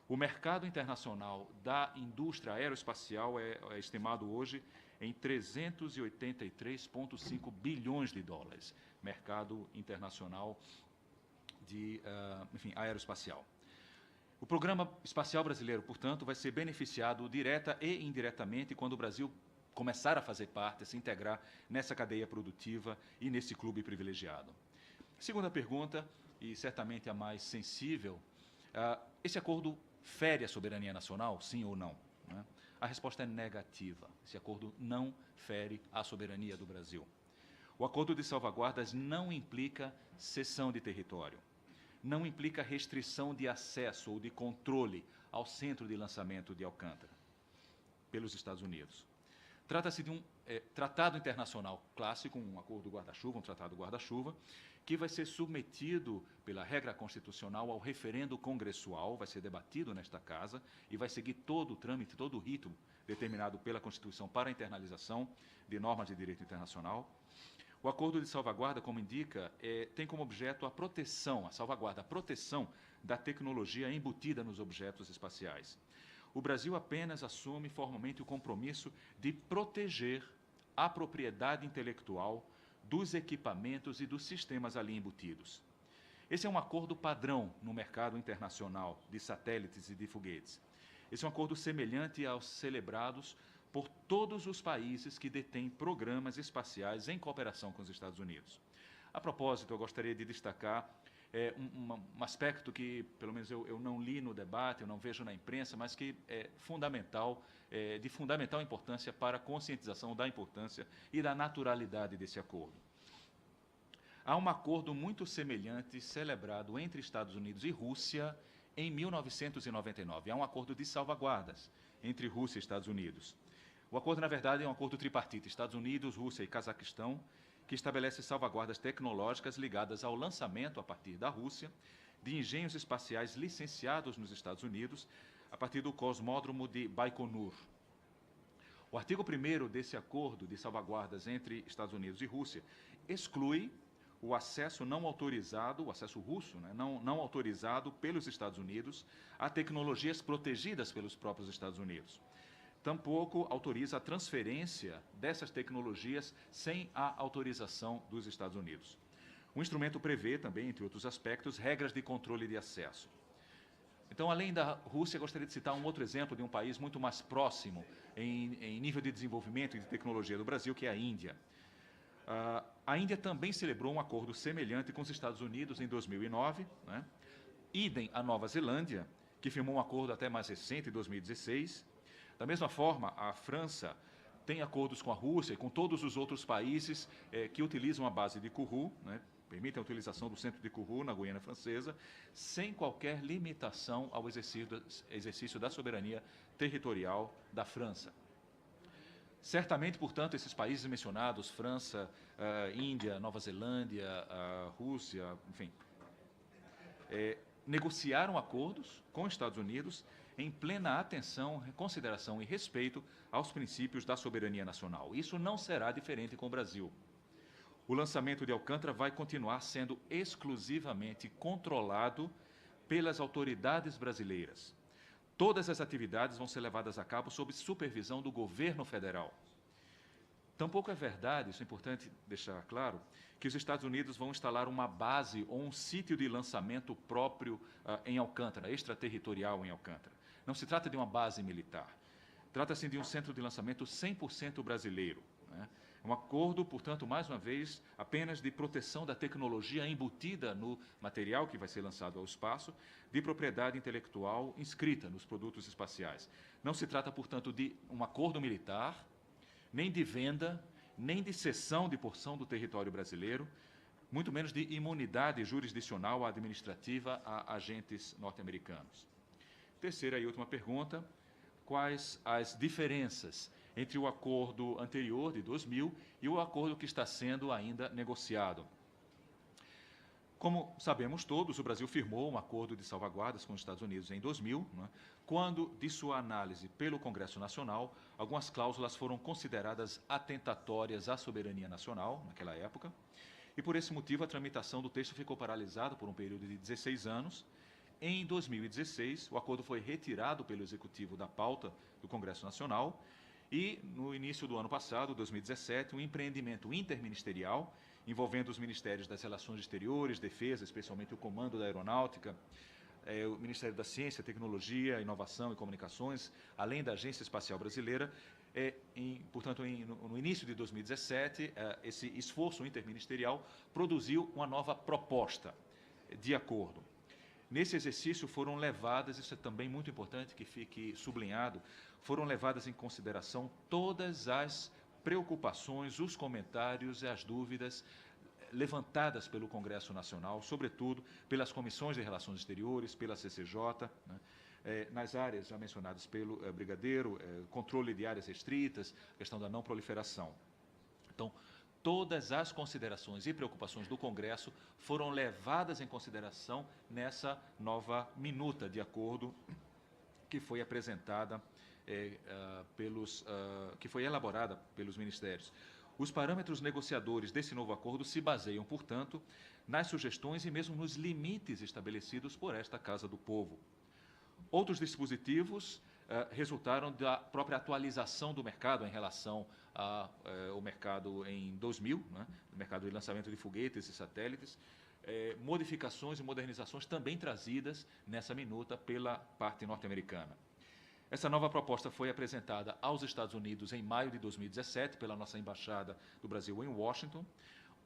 O mercado internacional da indústria aeroespacial é estimado hoje em 383,5 bilhões de dólares. Mercado internacional de, aeroespacial. O Programa Espacial Brasileiro, portanto, vai ser beneficiado direta e indiretamente quando o Brasil começar a fazer parte, a se integrar nessa cadeia produtiva e nesse clube privilegiado. Segunda pergunta, e certamente a mais sensível, esse acordo fere a soberania nacional, sim ou não? Né? A resposta é negativa. Esse acordo não fere a soberania do Brasil. O acordo de salvaguardas não implica cessão de território, não implica restrição de acesso ou de controle ao centro de lançamento de Alcântara pelos Estados Unidos. Trata-se de um tratado internacional clássico, um acordo guarda-chuva, um tratado guarda-chuva, que vai ser submetido pela regra constitucional ao referendo congressual, vai ser debatido nesta casa e vai seguir todo o trâmite, todo o rito determinado pela Constituição para a internalização de normas de direito internacional. O acordo de salvaguarda, como indica, tem como objeto a proteção, a salvaguarda, a proteção da tecnologia embutida nos objetos espaciais. O Brasil apenas assume formalmente o compromisso de proteger a propriedade intelectual dos equipamentos e dos sistemas ali embutidos. Esse é um acordo padrão no mercado internacional de satélites e de foguetes. Esse é um acordo semelhante aos celebrados por todos os países que detêm programas espaciais em cooperação com os Estados Unidos. A propósito, eu gostaria de destacar um aspecto que, pelo menos, eu não li no debate, eu não vejo na imprensa, mas que é fundamental, de fundamental importância para a conscientização da importância e da naturalidade desse acordo. Há um acordo muito semelhante celebrado entre Estados Unidos e Rússia em 1999. Há um acordo de salvaguardas entre Rússia e Estados Unidos. O acordo, na verdade, é um acordo tripartite, Estados Unidos, Rússia e Cazaquistão, que estabelece salvaguardas tecnológicas ligadas ao lançamento, a partir da Rússia, de engenhos espaciais licenciados nos Estados Unidos, a partir do cosmódromo de Baikonur. O artigo 1º desse acordo de salvaguardas entre Estados Unidos e Rússia exclui o acesso não autorizado, o acesso russo, né, não autorizado pelos Estados Unidos a tecnologias protegidas pelos próprios Estados Unidos. Tampouco autoriza a transferência dessas tecnologias sem a autorização dos Estados Unidos. O instrumento prevê também, entre outros aspectos, regras de controle de acesso. Então, além da Rússia, gostaria de citar um outro exemplo de um país muito mais próximo em nível de desenvolvimento e de tecnologia do Brasil, que é a Índia. A Índia também celebrou um acordo semelhante com os Estados Unidos em 2009, né? Idem a Nova Zelândia, que firmou um acordo até mais recente, em 2016. Da mesma forma, a França tem acordos com a Rússia e com todos os outros países que utilizam a base de Kourou, né, permitem a utilização do centro de Kourou na Guiana Francesa, sem qualquer limitação ao exercício da soberania territorial da França. Certamente, portanto, esses países mencionados, França, Índia, Nova Zelândia, Rússia, enfim, negociaram acordos com os Estados Unidos em plena atenção, consideração e respeito aos princípios da soberania nacional. Isso não será diferente com o Brasil. O lançamento de Alcântara vai continuar sendo exclusivamente controlado pelas autoridades brasileiras. Todas as atividades vão ser levadas a cabo sob supervisão do governo federal. Tampouco é verdade, isso é importante deixar claro, que os Estados Unidos vão instalar uma base ou um sítio de lançamento próprio em Alcântara, extraterritorial em Alcântara. Não se trata de uma base militar. Trata-se de um centro de lançamento 100% brasileiro, né? Um acordo, portanto, mais uma vez, apenas de proteção da tecnologia embutida no material que vai ser lançado ao espaço, de propriedade intelectual inscrita nos produtos espaciais. Não se trata, portanto, de um acordo militar, nem de venda nem de cessão de porção do território brasileiro, muito menos de imunidade jurisdicional administrativa a agentes norte-americanos. Terceira e última pergunta: quais as diferenças entre o acordo anterior, de 2000, e o acordo que está sendo ainda negociado? Como sabemos todos, o Brasil firmou um acordo de salvaguardas com os Estados Unidos em 2000, né, quando, de sua análise pelo Congresso Nacional, algumas cláusulas foram consideradas atentatórias à soberania nacional, naquela época, e por esse motivo a tramitação do texto ficou paralisada por um período de 16 anos. Em 2016, o acordo foi retirado pelo Executivo da pauta do Congresso Nacional e, no início do ano passado, 2017, um empreendimento interministerial envolvendo os Ministérios das Relações Exteriores, Defesa, especialmente o Comando da Aeronáutica, o Ministério da Ciência, Tecnologia, Inovação e Comunicações, além da Agência Espacial Brasileira. Portanto, no início de 2017, esse esforço interministerial produziu uma nova proposta de acordo. Nesse exercício foram levadas, isso é também muito importante que fique sublinhado, foram levadas em consideração todas as preocupações, os comentários e as dúvidas levantadas pelo Congresso Nacional, sobretudo pelas comissões de Relações Exteriores, pela CCJ, né, nas áreas já mencionadas pelo Brigadeiro, controle de áreas restritas, questão da não proliferação. Então, todas as considerações e preocupações do Congresso foram levadas em consideração nessa nova minuta de acordo que foi apresentada, que foi elaborada pelos ministérios. Os parâmetros negociadores desse novo acordo se baseiam, portanto, nas sugestões e mesmo nos limites estabelecidos por esta Casa do Povo. Outros dispositivos resultaram da própria atualização do mercado em relação ao mercado em 2000, né, o mercado de lançamento de foguetes e satélites, modificações e modernizações também trazidas nessa minuta pela parte norte-americana. Essa nova proposta foi apresentada aos Estados Unidos em maio de 2017 pela nossa Embaixada do Brasil em Washington.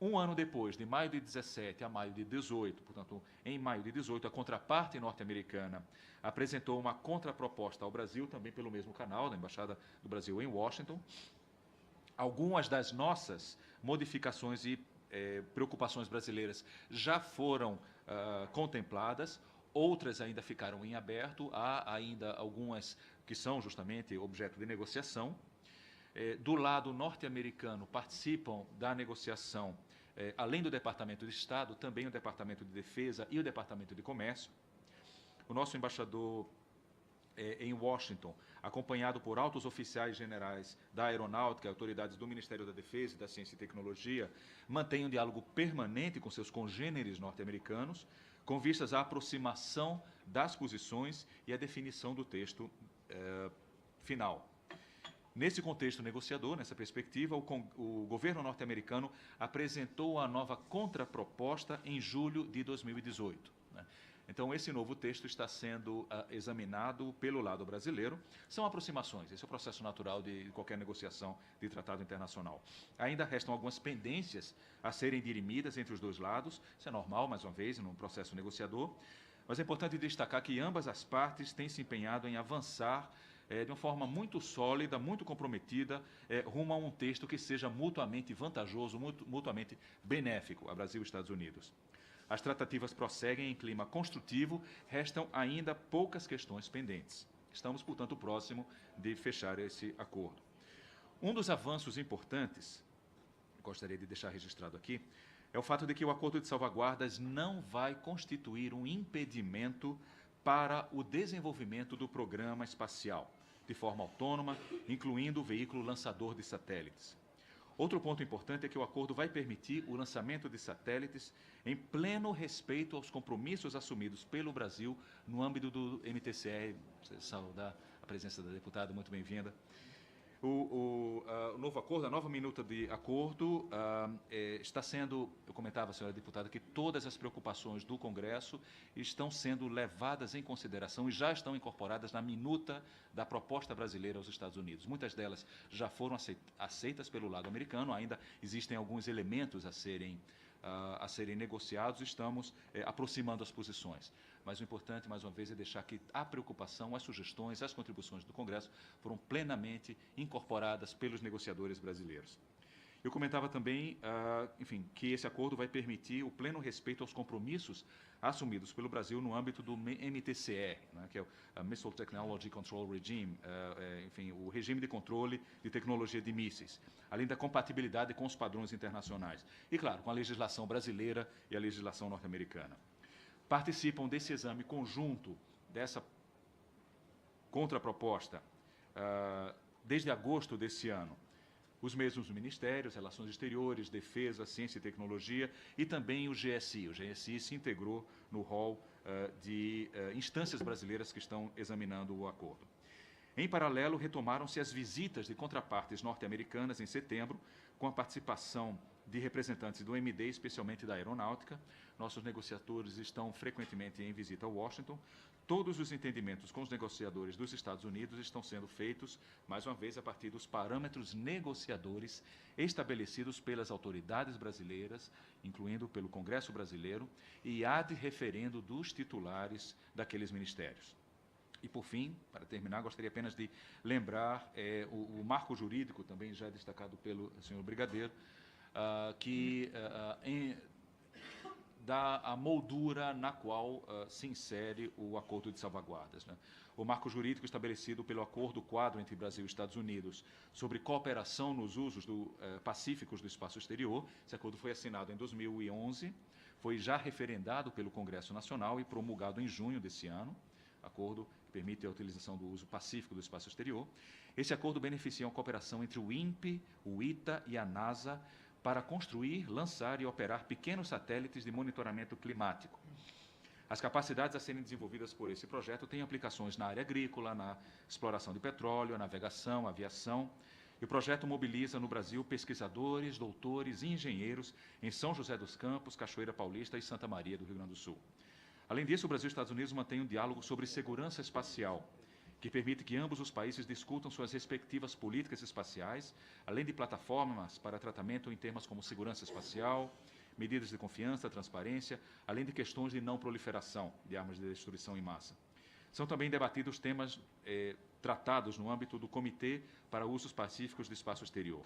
Um ano depois, de maio de 17 a maio de 18, portanto, em maio de 18, a contraparte norte-americana apresentou uma contraproposta ao Brasil, também pelo mesmo canal, da Embaixada do Brasil em Washington. Algumas das nossas modificações e preocupações brasileiras já foram contempladas, outras ainda ficaram em aberto, há ainda algumas que são justamente objeto de negociação. Do lado norte-americano participam da negociação, além do Departamento de Estado, também o Departamento de Defesa e o Departamento de Comércio. O nosso embaixador em Washington, acompanhado por altos oficiais generais da Aeronáutica, autoridades do Ministério da Defesa e da Ciência e Tecnologia, mantém um diálogo permanente com seus congêneres norte-americanos, com vistas à aproximação das posições e à definição do texto final. Nesse contexto negociador, nessa perspectiva, o governo norte-americano apresentou a nova contraproposta em julho de 2018. Né? Então, esse novo texto está sendo examinado pelo lado brasileiro. São aproximações, esse é o processo natural de qualquer negociação de tratado internacional. Ainda restam algumas pendências a serem dirimidas entre os dois lados, isso é normal, mais uma vez, num processo negociador, mas é importante destacar que ambas as partes têm se empenhado em avançar de uma forma muito sólida, muito comprometida, rumo a um texto que seja mutuamente vantajoso, mutuamente benéfico a Brasil e Estados Unidos. As tratativas prosseguem em clima construtivo, restam ainda poucas questões pendentes. Estamos, portanto, próximo de fechar esse acordo. Um dos avanços importantes, gostaria de deixar registrado aqui, é o fato de que o acordo de salvaguardas não vai constituir um impedimento para o desenvolvimento do programa espacial, de forma autônoma, incluindo o veículo lançador de satélites. Outro ponto importante é que o acordo vai permitir o lançamento de satélites em pleno respeito aos compromissos assumidos pelo Brasil no âmbito do MTCE. Saudar a presença da deputada, muito bem-vinda. O novo acordo, a nova minuta de acordo, está sendo, eu comentava, senhora deputada, que todas as preocupações do Congresso estão sendo levadas em consideração e já estão incorporadas na minuta da proposta brasileira aos Estados Unidos. Muitas delas já foram aceitas pelo lado americano, ainda existem alguns elementos a serem negociados, estamos aproximando as posições. Mas o importante, mais uma vez, é deixar que a preocupação, as sugestões, as contribuições do Congresso foram plenamente incorporadas pelos negociadores brasileiros. Eu comentava também, enfim, que esse acordo vai permitir o pleno respeito aos compromissos assumidos pelo Brasil no âmbito do MTCE, né, que é o Missile Technology Control Regime, enfim, o regime de controle de tecnologia de mísseis, além da compatibilidade com os padrões internacionais. E, claro, com a legislação brasileira e a legislação norte-americana. Participam desse exame conjunto, dessa contraproposta, desde agosto desse ano, os mesmos ministérios, Relações Exteriores, Defesa, Ciência e Tecnologia e também o GSI. O GSI se integrou no rol de instâncias brasileiras que estão examinando o acordo. Em paralelo, retomaram-se as visitas de contrapartes norte-americanas em setembro, com a participação de representantes do MD, especialmente da aeronáutica. Nossos negociadores estão frequentemente em visita a Washington. Todos os entendimentos com os negociadores dos Estados Unidos estão sendo feitos, mais uma vez, a partir dos parâmetros negociadores estabelecidos pelas autoridades brasileiras, incluindo pelo Congresso brasileiro, e ad referendo dos titulares daqueles ministérios. E, por fim, para terminar, gostaria apenas de lembrar o marco jurídico, também já destacado pelo senhor Brigadeiro, que dá a moldura na qual se insere o acordo de salvaguardas, né? O marco jurídico estabelecido pelo Acordo Quadro entre Brasil e Estados Unidos sobre cooperação nos usos pacíficos do espaço exterior. Esse acordo foi assinado em 2011, foi já referendado pelo Congresso Nacional e promulgado em junho desse ano, acordo que permite a utilização do uso pacífico do espaço exterior. Esse acordo beneficia a cooperação entre o INPE, o ITA e a NASA para construir, lançar e operar pequenos satélites de monitoramento climático. As capacidades a serem desenvolvidas por esse projeto têm aplicações na área agrícola, na exploração de petróleo, navegação, aviação. E o projeto mobiliza no Brasil pesquisadores, doutores e engenheiros em São José dos Campos, Cachoeira Paulista e Santa Maria do Rio Grande do Sul. Além disso, o Brasil e os Estados Unidos mantêm um diálogo sobre segurança espacial, que permite que ambos os países discutam suas respectivas políticas espaciais, além de plataformas para tratamento em temas como segurança espacial, medidas de confiança, transparência, além de questões de não proliferação de armas de destruição em massa. São também debatidos temas tratados no âmbito do Comitê para Usos Pacíficos do Espaço Exterior.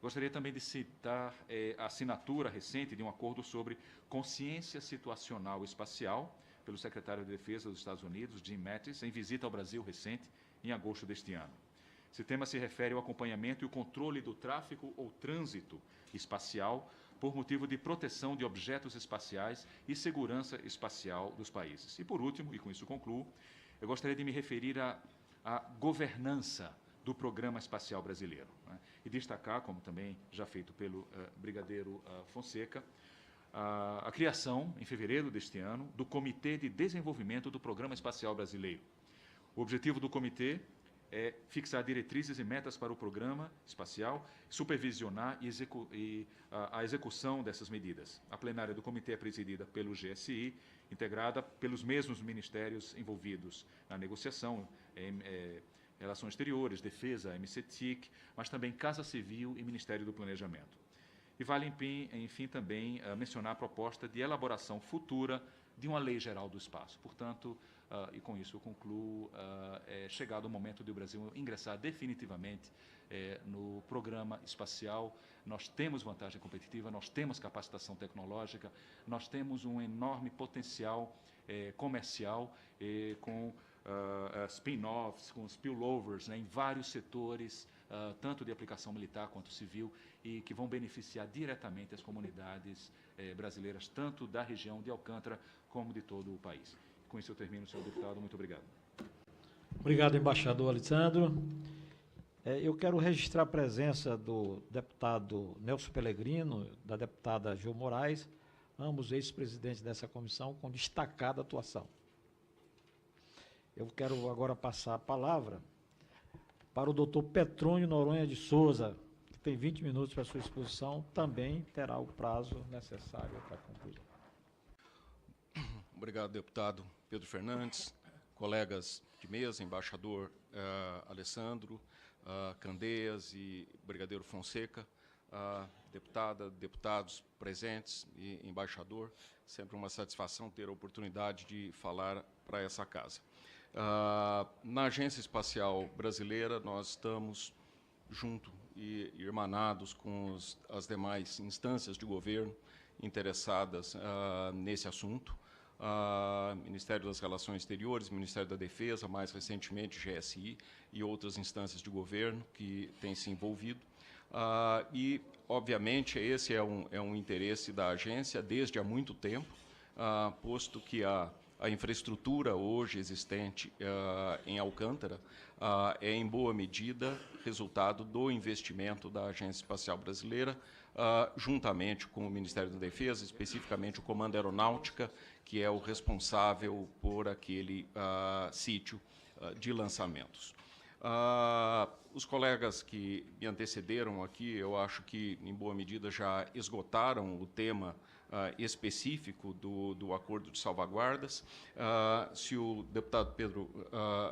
Gostaria também de citar a assinatura recente de um acordo sobre consciência situacional espacial, pelo secretário de Defesa dos Estados Unidos, Jim Mattis, em visita ao Brasil recente, em agosto deste ano. Esse tema se refere ao acompanhamento e o controle do tráfego ou trânsito espacial por motivo de proteção de objetos espaciais e segurança espacial dos países. E, por último, e com isso concluo, eu gostaria de me referir à governança do Programa Espacial Brasileiro, né, e destacar, como também já feito pelo Brigadeiro Fonseca, a criação, em fevereiro deste ano, do Comitê de Desenvolvimento do Programa Espacial Brasileiro. O objetivo do comitê é fixar diretrizes e metas para o programa espacial, supervisionar a execução dessas medidas. A plenária do comitê é presidida pelo GSI, integrada pelos mesmos ministérios envolvidos na negociação, Relações Exteriores, Defesa, MCTIC, mas também Casa Civil e Ministério do Planejamento. E vale, enfim, também mencionar a proposta de elaboração futura de uma lei geral do espaço. Portanto, e com isso eu concluo, é chegado o momento de o Brasil ingressar definitivamente no programa espacial. Nós temos vantagem competitiva, nós temos capacitação tecnológica, nós temos um enorme potencial comercial com spin-offs, com spillovers, né, em vários setores, tanto de aplicação militar quanto civil, e que vão beneficiar diretamente as comunidades brasileiras, tanto da região de Alcântara como de todo o país. Com isso eu termino, senhor deputado. Muito obrigado. Obrigado, embaixador Alessandro. Eu quero registrar a presença do deputado Nelson Pellegrino, da deputada Gil Moraes, ambos ex-presidentes dessa comissão, com destacada atuação. Eu quero agora passar a palavra para o doutor Petrônio Noronha de Souza, que tem 20 minutos para a sua exposição, também terá o prazo necessário para concluir. Obrigado, deputado Pedro Fernandes, colegas de mesa, embaixador Alessandro, Candeias e brigadeiro Fonseca, deputada, deputados presentes e embaixador. Sempre uma satisfação ter a oportunidade de falar para essa casa. Na Agência Espacial Brasileira, nós estamos junto e irmanados com as demais instâncias de governo interessadas nesse assunto. Ministério das Relações Exteriores, Ministério da Defesa, mais recentemente GSI e outras instâncias de governo que têm se envolvido. E, obviamente, esse é um interesse da agência desde há muito tempo, posto que a infraestrutura hoje existente em Alcântara é, em boa medida, resultado do investimento da Agência Espacial Brasileira, juntamente com o Ministério da Defesa, especificamente o Comando Aeronáutica, que é o responsável por aquele sítio de lançamentos. Os colegas que me antecederam aqui, eu acho que, em boa medida, já esgotaram o tema específico do acordo de salvaguardas. Se o deputado Pedro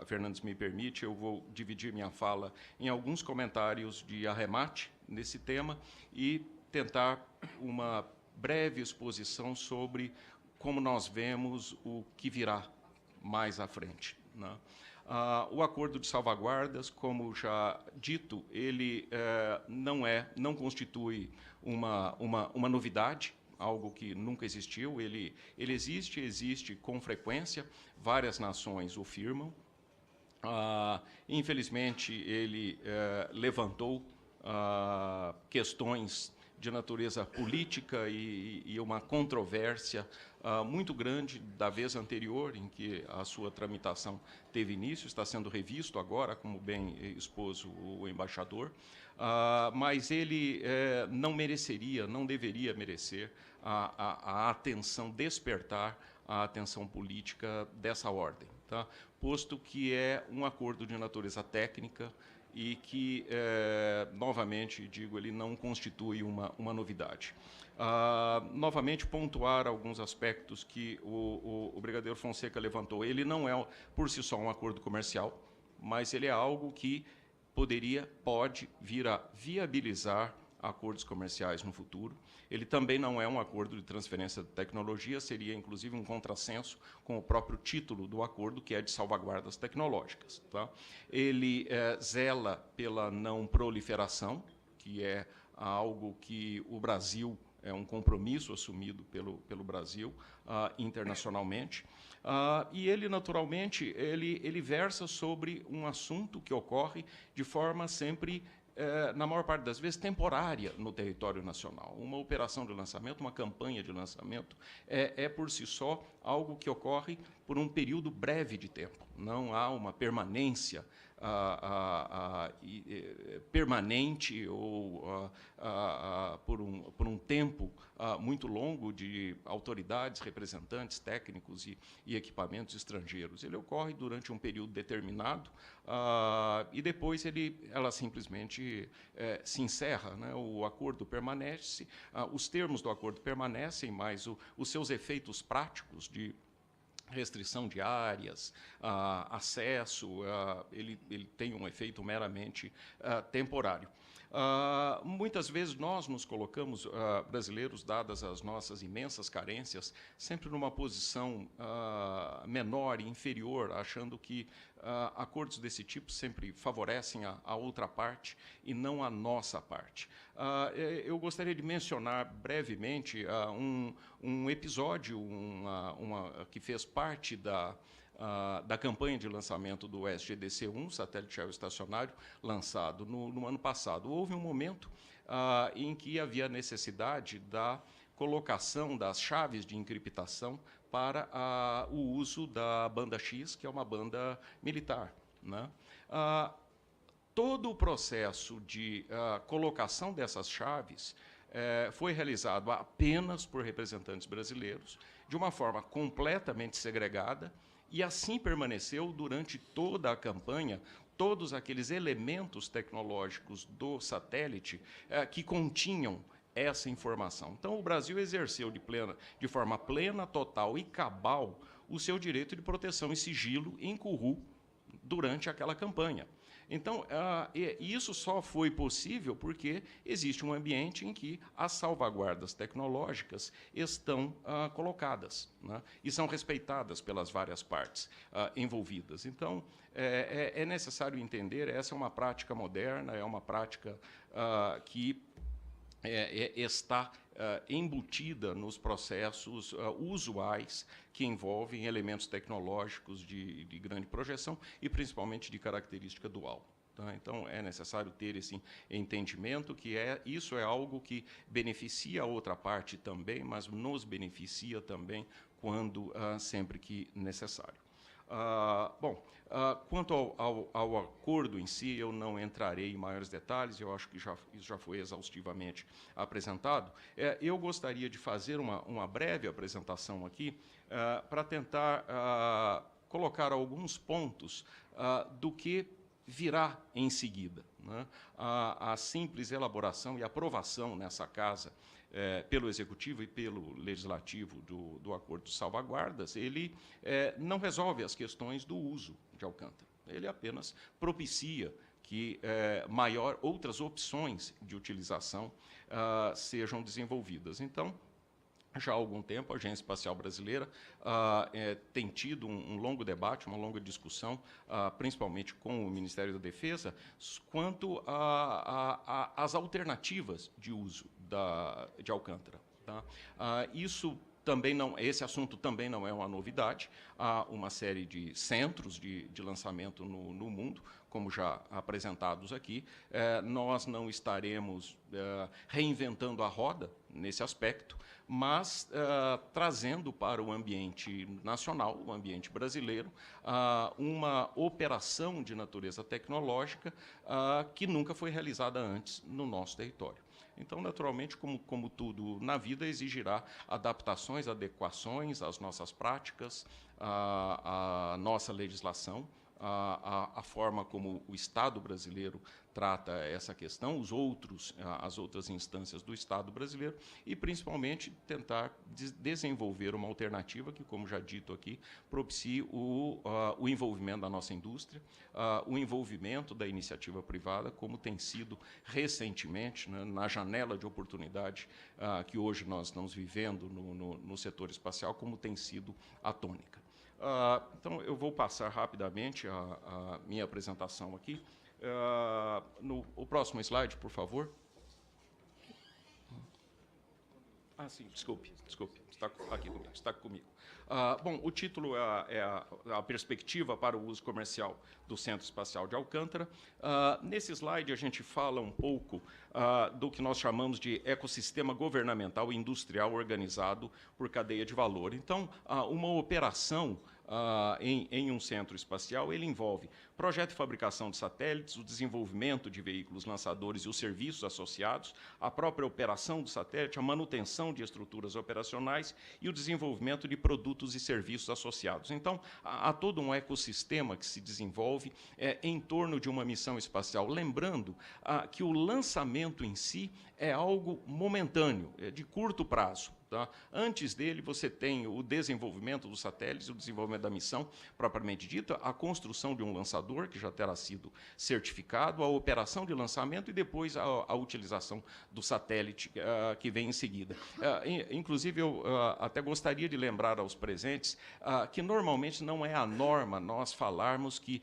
Fernandes me permite, eu vou dividir minha fala em alguns comentários de arremate nesse tema e tentar uma breve exposição sobre como nós vemos o que virá mais à frente, né? O acordo de salvaguardas, como já dito, ele não constitui uma novidade, algo que nunca existiu. Ele existe com frequência, várias nações o firmam. Infelizmente, ele levantou questões de natureza política e uma controvérsia muito grande da vez anterior em que a sua tramitação teve início. Está sendo revisto agora, como bem expôs o embaixador, mas ele não mereceria, não deveria merecer a atenção, despertar a atenção política dessa ordem, tá? Posto que é um acordo de natureza técnica e que, novamente, digo, ele não constitui uma novidade. Novamente, pontuar alguns aspectos que o brigadeiro Fonseca levantou. Ele não é, por si só, um acordo comercial, mas ele é algo que pode vir a viabilizar acordos comerciais no futuro. Ele também não é um acordo de transferência de tecnologia, seria, inclusive, um contrassenso com o próprio título do acordo, que é de salvaguardas tecnológicas, tá? Ele zela pela não proliferação, que é algo que o Brasil, é um compromisso assumido pelo Brasil internacionalmente. E ele, naturalmente, ele versa sobre um assunto que ocorre de forma sempre, na maior parte das vezes, temporária no território nacional. Uma operação de lançamento, uma campanha de lançamento, por si só, algo que ocorre por um período breve de tempo. Não há uma permanência permanente ou por um tempo muito longo de autoridades, representantes técnicos e equipamentos estrangeiros. Ele ocorre durante um período determinado e depois ela simplesmente se encerra, né? O acordo permanece, os termos do acordo permanecem, mas os seus efeitos práticos de restrição de áreas, acesso, ele tem um efeito meramente temporário. Muitas vezes nós nos colocamos, brasileiros, dadas as nossas imensas carências, sempre numa posição menor e inferior, achando que acordos desse tipo sempre favorecem a outra parte e não a nossa parte. Eu gostaria de mencionar brevemente um episódio que fez parte da campanha de lançamento do SGDC-1, satélite geoestacionário, lançado no ano passado. Houve um momento em que havia necessidade da colocação das chaves de encriptação para o uso da banda X, que é uma banda militar, né? Todo o processo de colocação dessas chaves foi realizado apenas por representantes brasileiros, de uma forma completamente segregada, e assim permaneceu durante toda a campanha, todos aqueles elementos tecnológicos do satélite que continham essa informação. Então, o Brasil exerceu de forma plena, total e cabal o seu direito de proteção e sigilo em curru durante aquela campanha. Então, isso só foi possível porque existe um ambiente em que as salvaguardas tecnológicas estão colocadas, né, e são respeitadas pelas várias partes envolvidas. Então, é necessário entender, essa é uma prática moderna, é uma prática que está embutida nos processos usuais que envolvem elementos tecnológicos de grande projeção e, principalmente, de característica dual. Tá? Então, é necessário ter esse entendimento que isso é algo que beneficia a outra parte também, mas nos beneficia também sempre que necessário. Quanto ao acordo em si, eu não entrarei em maiores detalhes, eu acho que isso já foi exaustivamente apresentado. Eu gostaria de fazer uma breve apresentação aqui para tentar colocar alguns pontos do que virá em seguida, né? A simples elaboração e aprovação nessa casa pelo Executivo e pelo Legislativo do Acordo de Salvaguardas, ele não resolve as questões do uso de Alcântara. Ele apenas propicia que outras opções de utilização sejam desenvolvidas. Então, já há algum tempo, a Agência Espacial Brasileira tem tido um longo debate, uma longa discussão, principalmente com o Ministério da Defesa, quanto às alternativas de uso de Alcântara. Tá? Esse assunto também não é uma novidade. Há uma série de centros de lançamento no mundo, como já apresentados aqui. Nós não estaremos reinventando a roda nesse aspecto, mas trazendo para o ambiente nacional, o ambiente brasileiro, uma operação de natureza tecnológica que nunca foi realizada antes no nosso território. Então, naturalmente, como tudo na vida, exigirá adaptações, adequações às nossas práticas, à nossa legislação, a forma como o Estado brasileiro trata essa questão, as outras instâncias do Estado brasileiro, e, principalmente, tentar desenvolver uma alternativa que, como já dito aqui, propicie o envolvimento da nossa indústria, o envolvimento da iniciativa privada, como tem sido recentemente, né, na janela de oportunidade que hoje nós estamos vivendo no setor espacial, como tem sido a tônica. Então, eu vou passar rapidamente a minha apresentação aqui. O próximo slide, por favor. Sim, desculpe, está comigo. Bom, o título é a perspectiva para o uso comercial do Centro Espacial de Alcântara. Nesse slide, a gente fala um pouco do que nós chamamos de ecossistema governamental e industrial organizado por cadeia de valor. Então, uma operação em um centro espacial, ele envolve projeto e fabricação de satélites, o desenvolvimento de veículos lançadores e os serviços associados, a própria operação do satélite, a manutenção de estruturas operacionais e o desenvolvimento de produtos e serviços associados. Então, há todo um ecossistema que se desenvolve em torno de uma missão espacial. Lembrando que o lançamento em si é algo momentâneo, de curto prazo. Tá? Antes dele, você tem o desenvolvimento dos satélites, o desenvolvimento da missão, propriamente dita, a construção de um lançador, que já terá sido certificado, a operação de lançamento e depois a utilização do satélite que vem em seguida. Inclusive, eu até gostaria de lembrar aos presentes que normalmente não é a norma nós falarmos que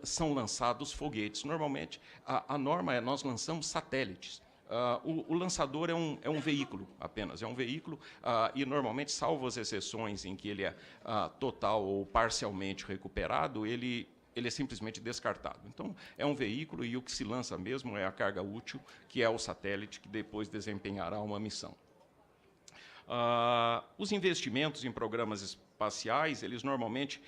são lançados foguetes. Normalmente, a norma é nós lançamos satélites. O lançador é um veículo apenas, e normalmente, salvo as exceções em que ele é total ou parcialmente recuperado, ele é simplesmente descartado. Então, é um veículo e o que se lança mesmo é a carga útil, que é o satélite que depois desempenhará uma missão. Os investimentos em programas espaciais, eles normalmente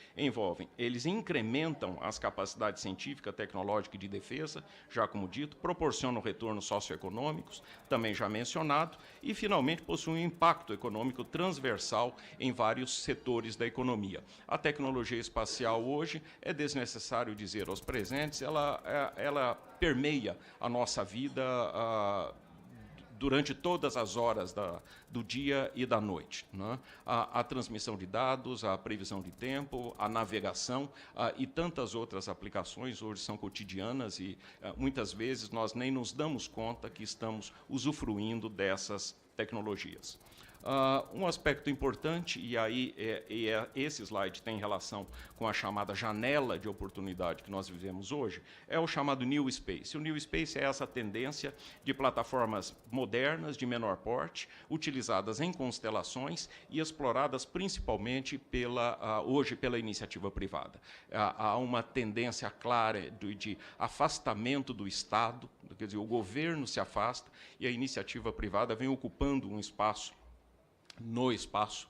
eles incrementam as capacidades científica, tecnológica e de defesa, já como dito, proporcionam retornos socioeconômicos, também já mencionado, e, finalmente, possuem um impacto econômico transversal em vários setores da economia. A tecnologia espacial hoje, é desnecessário dizer aos presentes, ela permeia a nossa vida durante todas as horas do dia e da noite, né? A transmissão de dados, a previsão de tempo, a navegação e tantas outras aplicações hoje são cotidianas e muitas vezes nós nem nos damos conta que estamos usufruindo dessas tecnologias. Um aspecto importante, e aí esse slide tem relação com a chamada janela de oportunidade que nós vivemos hoje, é o chamado New Space. O New Space é essa tendência de plataformas modernas, de menor porte, utilizadas em constelações e exploradas principalmente hoje pela iniciativa privada. Há uma tendência clara de afastamento do Estado, quer dizer, o governo se afasta e a iniciativa privada vem ocupando um espaço no espaço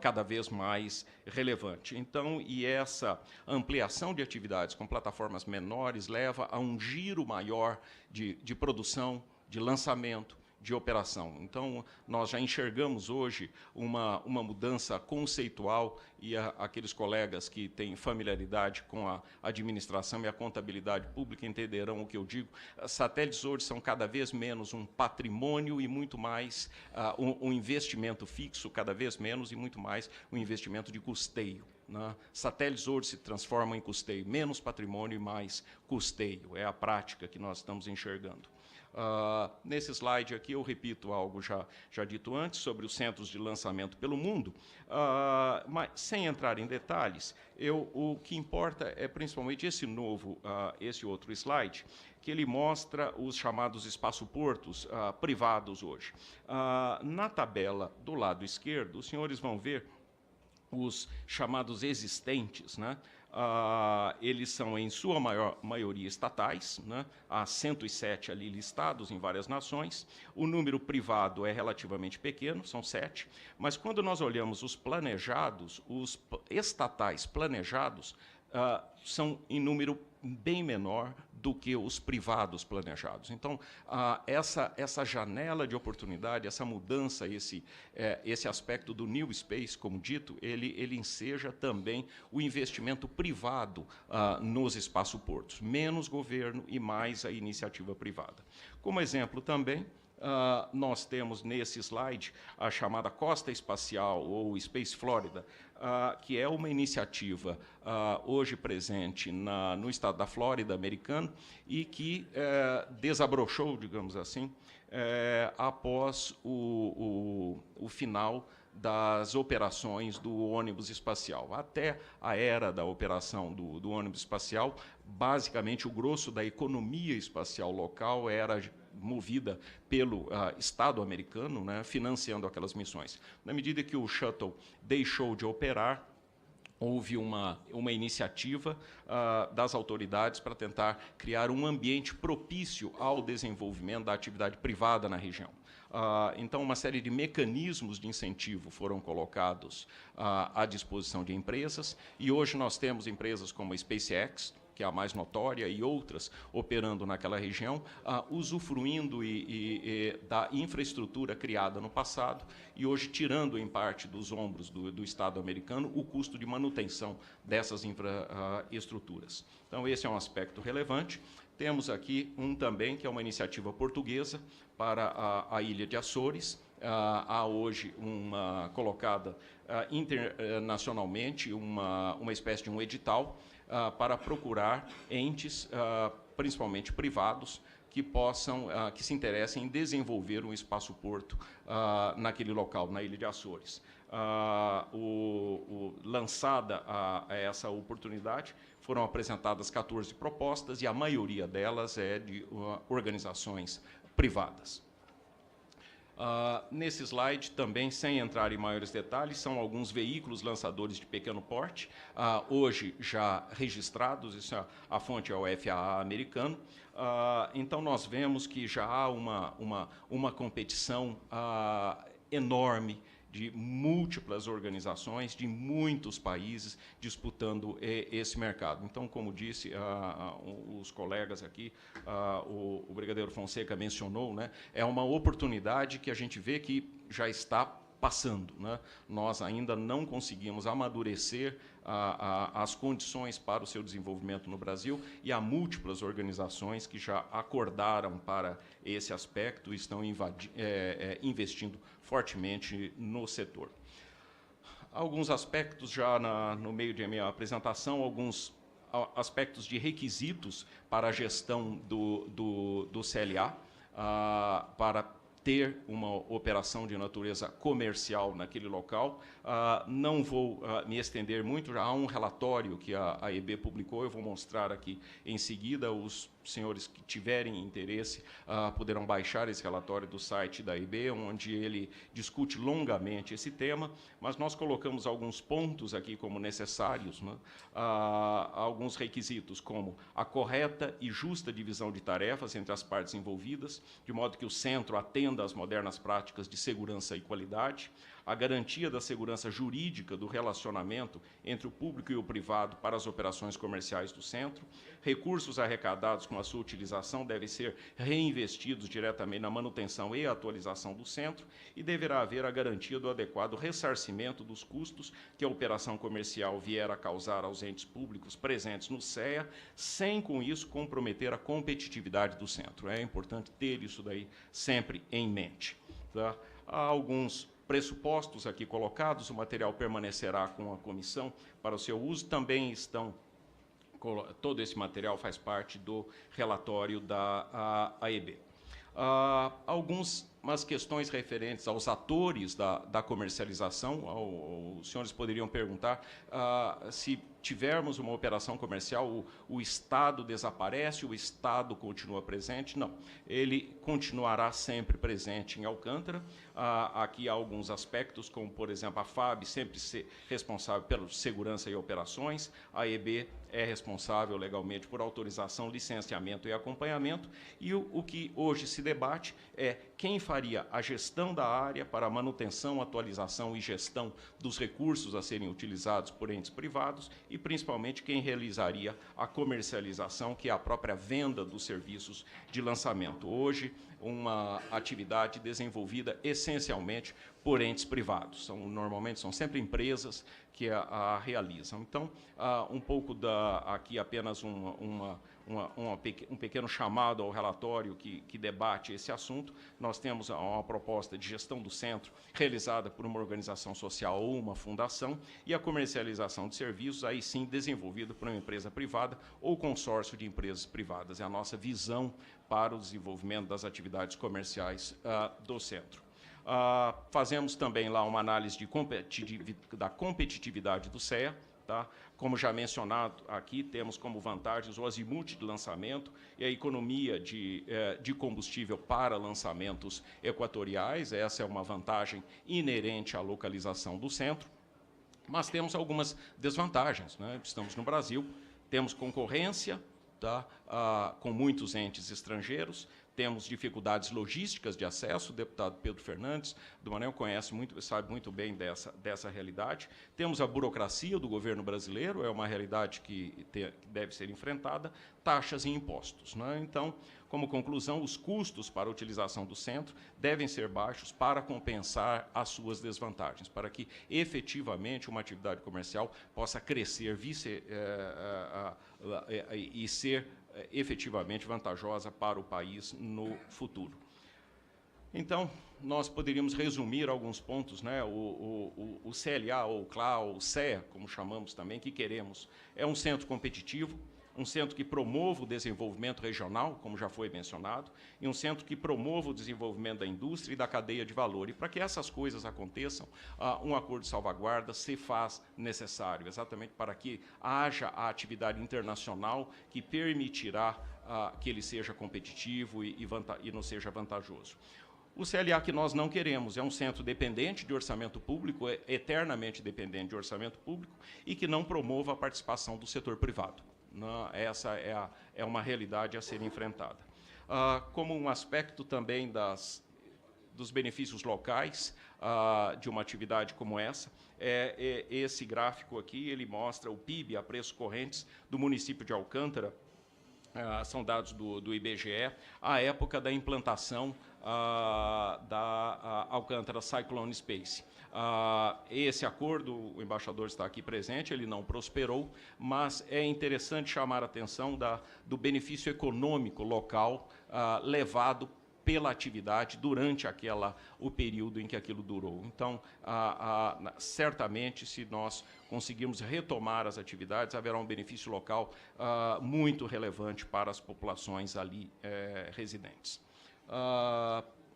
cada vez mais relevante. Então, e essa ampliação de atividades com plataformas menores leva a um giro maior de produção, de lançamento, de operação. Então, nós já enxergamos hoje uma mudança conceitual e aqueles colegas que têm familiaridade com a administração e a contabilidade pública entenderão o que eu digo. Satélites hoje são cada vez menos um patrimônio e muito mais um investimento fixo, cada vez menos, e muito mais um investimento de custeio. Né? Satélites hoje se transformam em custeio, menos patrimônio e mais custeio. É a prática que nós estamos enxergando. Nesse slide aqui eu repito algo já dito antes sobre os centros de lançamento pelo mundo, mas sem entrar em detalhes, o que importa é principalmente esse outro slide, que ele mostra os chamados espaçoportos privados hoje. Na tabela do lado esquerdo, os senhores vão ver os chamados existentes, né? Eles são, em sua maioria, estatais, né? Há 107 ali listados em várias nações. O número privado é relativamente pequeno, são 7. Mas, quando nós olhamos os planejados, os estatais planejados são em número bem menor do que os privados planejados. Então, essa janela de oportunidade, essa mudança, esse aspecto do New Space, como dito, ele enseja também o investimento privado nos espaçoportos, menos governo e mais a iniciativa privada. Como exemplo também, nós temos nesse slide a chamada Costa Espacial, ou Space Florida, que é uma iniciativa hoje presente no estado da Flórida americano e que desabrochou, digamos assim, após o final das operações do ônibus espacial. Até a era da operação do ônibus espacial, basicamente o grosso da economia espacial local era movida pelo Estado americano, né, financiando aquelas missões. Na medida que o shuttle deixou de operar, houve uma iniciativa das autoridades para tentar criar um ambiente propício ao desenvolvimento da atividade privada na região. Então, uma série de mecanismos de incentivo foram colocados à disposição de empresas, e hoje nós temos empresas como a SpaceX, que é a mais notória, e outras operando naquela região, usufruindo da infraestrutura criada no passado e hoje tirando em parte dos ombros do Estado americano o custo de manutenção dessas infraestruturas. Então, esse é um aspecto relevante. Temos aqui também, que é uma iniciativa portuguesa para a ilha de Açores. Há hoje colocada internacionalmente uma espécie de um edital para procurar entes, principalmente privados, que se interessem em desenvolver um espaço-porto naquele local, na ilha de Açores. Lançada essa oportunidade, foram apresentadas 14 propostas e a maioria delas é de organizações privadas. Nesse slide, também, sem entrar em maiores detalhes, são alguns veículos lançadores de pequeno porte, hoje já registrados, a fonte é o FAA americano. Então, nós vemos que já há uma competição enorme de múltiplas organizações, de muitos países disputando esse mercado. Então, como disse os colegas aqui, o brigadeiro Fonseca mencionou, né, é uma oportunidade que a gente vê que já está passando, né? Nós ainda não conseguimos amadurecer as condições para o seu desenvolvimento no Brasil, e há múltiplas organizações que já acordaram para esse aspecto e estão investindo fortemente no setor. Alguns aspectos já no meio de minha apresentação, alguns aspectos de requisitos para a gestão do CLA, para ter uma operação de natureza comercial naquele local. Não vou me estender muito, já há um relatório que a AEB publicou, eu vou mostrar aqui em seguida. Os senhores que tiverem interesse poderão baixar esse relatório do site da AEB, onde ele discute longamente esse tema, mas nós colocamos alguns pontos aqui como necessários, né? Alguns requisitos, como a correta e justa divisão de tarefas entre as partes envolvidas, de modo que o centro atenda às modernas práticas de segurança e qualidade, a garantia da segurança jurídica do relacionamento entre o público e o privado para as operações comerciais do centro, recursos arrecadados com a sua utilização devem ser reinvestidos diretamente na manutenção e atualização do centro, e deverá haver a garantia do adequado ressarcimento dos custos que a operação comercial vier a causar aos entes públicos presentes no CEA, sem com isso comprometer a competitividade do centro. É importante ter isso daí sempre em mente, tá? Há alguns pressupostos aqui colocados, o material permanecerá com a comissão para o seu uso. Também todo esse material faz parte do relatório da AEB. Algumas questões referentes aos atores da comercialização. Os senhores poderiam perguntar se tivermos uma operação comercial, o Estado desaparece, o Estado continua presente? Não, ele continuará sempre presente em Alcântara. Aqui há alguns aspectos, como, por exemplo, a FAB sempre ser responsável pela segurança e operações, a AEB é responsável legalmente por autorização, licenciamento e acompanhamento, e o que hoje se debate é quem faria a gestão da área para a manutenção, atualização e gestão dos recursos a serem utilizados por entes privados, e principalmente quem realizaria a comercialização, que é a própria venda dos serviços de lançamento. Hoje, uma atividade desenvolvida essencialmente por entes privados. Normalmente são sempre empresas que a realizam. Então, um pouco aqui apenas um pequeno chamado ao relatório que debate esse assunto. Nós temos uma proposta de gestão do centro realizada por uma organização social ou uma fundação, e a comercialização de serviços, aí sim, desenvolvida por uma empresa privada ou consórcio de empresas privadas. É a nossa visão para o desenvolvimento das atividades comerciais do centro. Fazemos também lá uma análise da competitividade do CEA. Tá? Como já mencionado aqui, temos como vantagens o azimuth de lançamento e a economia de combustível para lançamentos equatoriais. Essa é uma vantagem inerente à localização do centro. Mas temos algumas desvantagens, né? Estamos no Brasil, temos concorrência, tá? Com muitos entes estrangeiros, temos dificuldades logísticas de acesso. O deputado Pedro Fernandes do Maranhão sabe muito bem dessa realidade. Temos a burocracia do governo brasileiro, é uma realidade que deve ser enfrentada, taxas e impostos, né? Então, como conclusão, os custos para a utilização do centro devem ser baixos para compensar as suas desvantagens, para que efetivamente uma atividade comercial possa crescer e ser efetivamente vantajosa para o país no futuro. Então, nós poderíamos resumir alguns pontos, né? O CLA, ou CLA, ou CEA, como chamamos também, que queremos, é um centro competitivo, um centro que promova o desenvolvimento regional, como já foi mencionado, e um centro que promova o desenvolvimento da indústria e da cadeia de valor. E para que essas coisas aconteçam, um acordo de salvaguarda se faz necessário, exatamente para que haja a atividade internacional que permitirá que ele seja competitivo e não seja vantajoso. O CLA que nós não queremos é um centro dependente de orçamento público, eternamente dependente de orçamento público, e que não promova a participação do setor privado. Essa é uma realidade a ser enfrentada. Como um aspecto também dos benefícios locais de uma atividade como essa, esse gráfico aqui, ele mostra o PIB a preços correntes do município de Alcântara. São dados do IBGE, à época da implantação da Alcântara Cyclone Space. Esse acordo, o embaixador está aqui presente, ele não prosperou, mas é interessante chamar a atenção do benefício econômico local levado pela atividade durante o período em que aquilo durou. Então, certamente, se nós conseguirmos retomar as atividades, haverá um benefício local muito relevante para as populações ali residentes.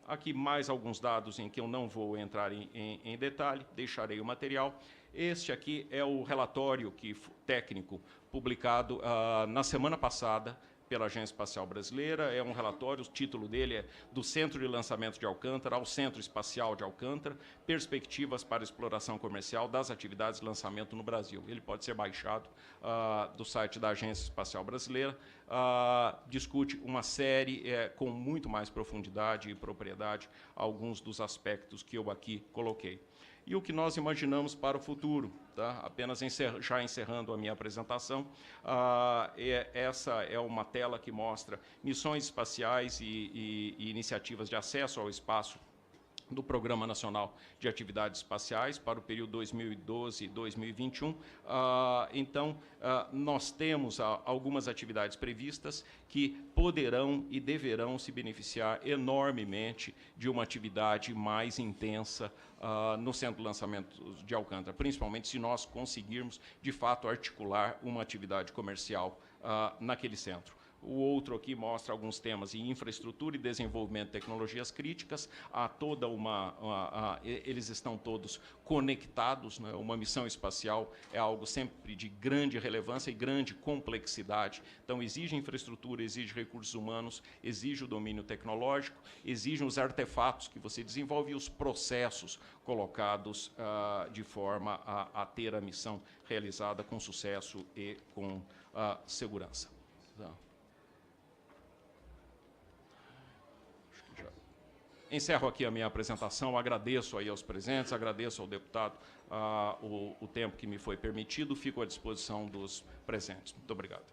Aqui mais alguns dados em que eu não vou entrar em detalhe, deixarei o material. Este aqui é o relatório técnico publicado na semana passada pela Agência Espacial Brasileira. É um relatório, o título dele é Do Centro de Lançamento de Alcântara ao Centro Espacial de Alcântara, Perspectivas para a Exploração Comercial das Atividades de Lançamento no Brasil. Ele pode ser baixado do site da Agência Espacial Brasileira. Discute uma série com muito mais profundidade e propriedade alguns dos aspectos que eu aqui coloquei. E o que nós imaginamos para o futuro, tá? Apenas já encerrando a minha apresentação, essa é uma tela que mostra missões espaciais e iniciativas de acesso ao espaço do Programa Nacional de Atividades Espaciais para o período 2012-2021. Então, nós temos algumas atividades previstas que poderão e deverão se beneficiar enormemente de uma atividade mais intensa no Centro de Lançamento de Alcântara, principalmente se nós conseguirmos, de fato, articular uma atividade comercial naquele centro. O outro aqui mostra alguns temas em infraestrutura e desenvolvimento de tecnologias críticas. Há toda eles estão todos conectados, né? Uma missão espacial é algo sempre de grande relevância e grande complexidade. Então, exige infraestrutura, exige recursos humanos, exige o domínio tecnológico, exige os artefatos que você desenvolve e os processos colocados de forma a ter a missão realizada com sucesso e com segurança. Então, encerro aqui a minha apresentação, agradeço aí aos presentes, agradeço ao deputado o tempo que me foi permitido, fico à disposição dos presentes. Muito obrigado.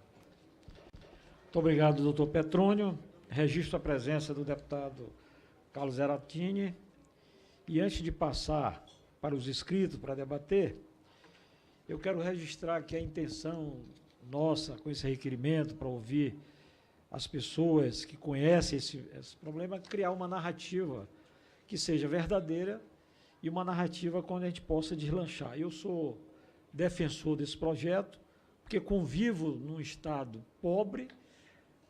Muito obrigado, doutor Petrônio. Registro a presença do deputado Carlos Zerattini. E antes de passar para os inscritos para debater, eu quero registrar aqui a intenção nossa com esse requerimento para ouvir as pessoas que conhecem esse problema, criar uma narrativa que seja verdadeira e uma narrativa onde a gente possa deslanchar. Eu sou defensor desse projeto, porque convivo num estado pobre,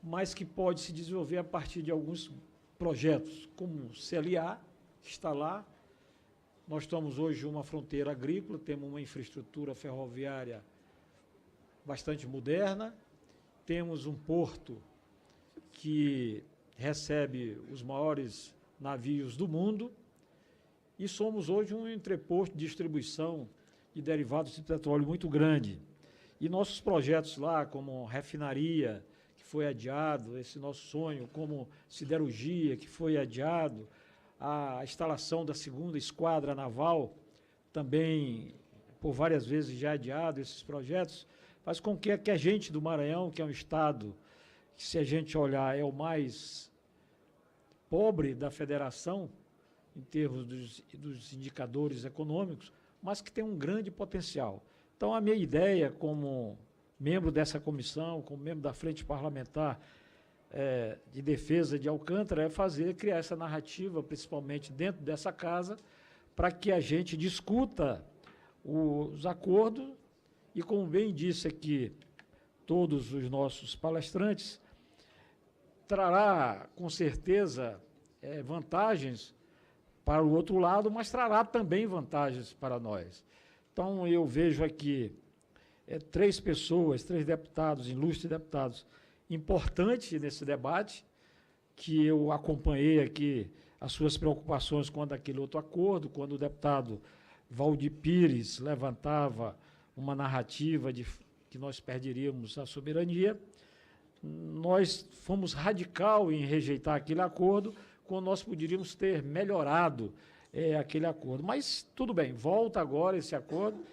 mas que pode se desenvolver a partir de alguns projetos, como o CLA, que está lá. Nós estamos hoje uma fronteira agrícola, temos uma infraestrutura ferroviária bastante moderna, temos um porto que recebe os maiores navios do mundo e somos hoje um entreposto de distribuição de derivados de petróleo muito grande. E nossos projetos lá, como refinaria, que foi adiado, esse nosso sonho, como siderurgia, que foi adiado, a instalação da 2ª Esquadra Naval, também por várias vezes já adiado esses projetos, faz com que a gente do Maranhão, que é um estado que, se a gente olhar, é o mais pobre da federação, em termos dos indicadores econômicos, mas que tem um grande potencial. Então, a minha ideia, como membro dessa comissão, como membro da Frente Parlamentar de Defesa de Alcântara, é criar essa narrativa, principalmente dentro dessa casa, para que a gente discuta os acordos e, como bem disse aqui todos os nossos palestrantes, trará, com certeza, vantagens para o outro lado, mas trará também vantagens para nós. Então, eu vejo aqui 3 pessoas, 3 deputados, ilustres deputados, importantes nesse debate, que eu acompanhei aqui as suas preocupações quando aquele outro acordo, quando o deputado Valdir Pires levantava uma narrativa de que nós perderíamos a soberania. Nós fomos radical em rejeitar aquele acordo, quando nós poderíamos ter melhorado aquele acordo. Mas, tudo bem, volta agora esse acordo,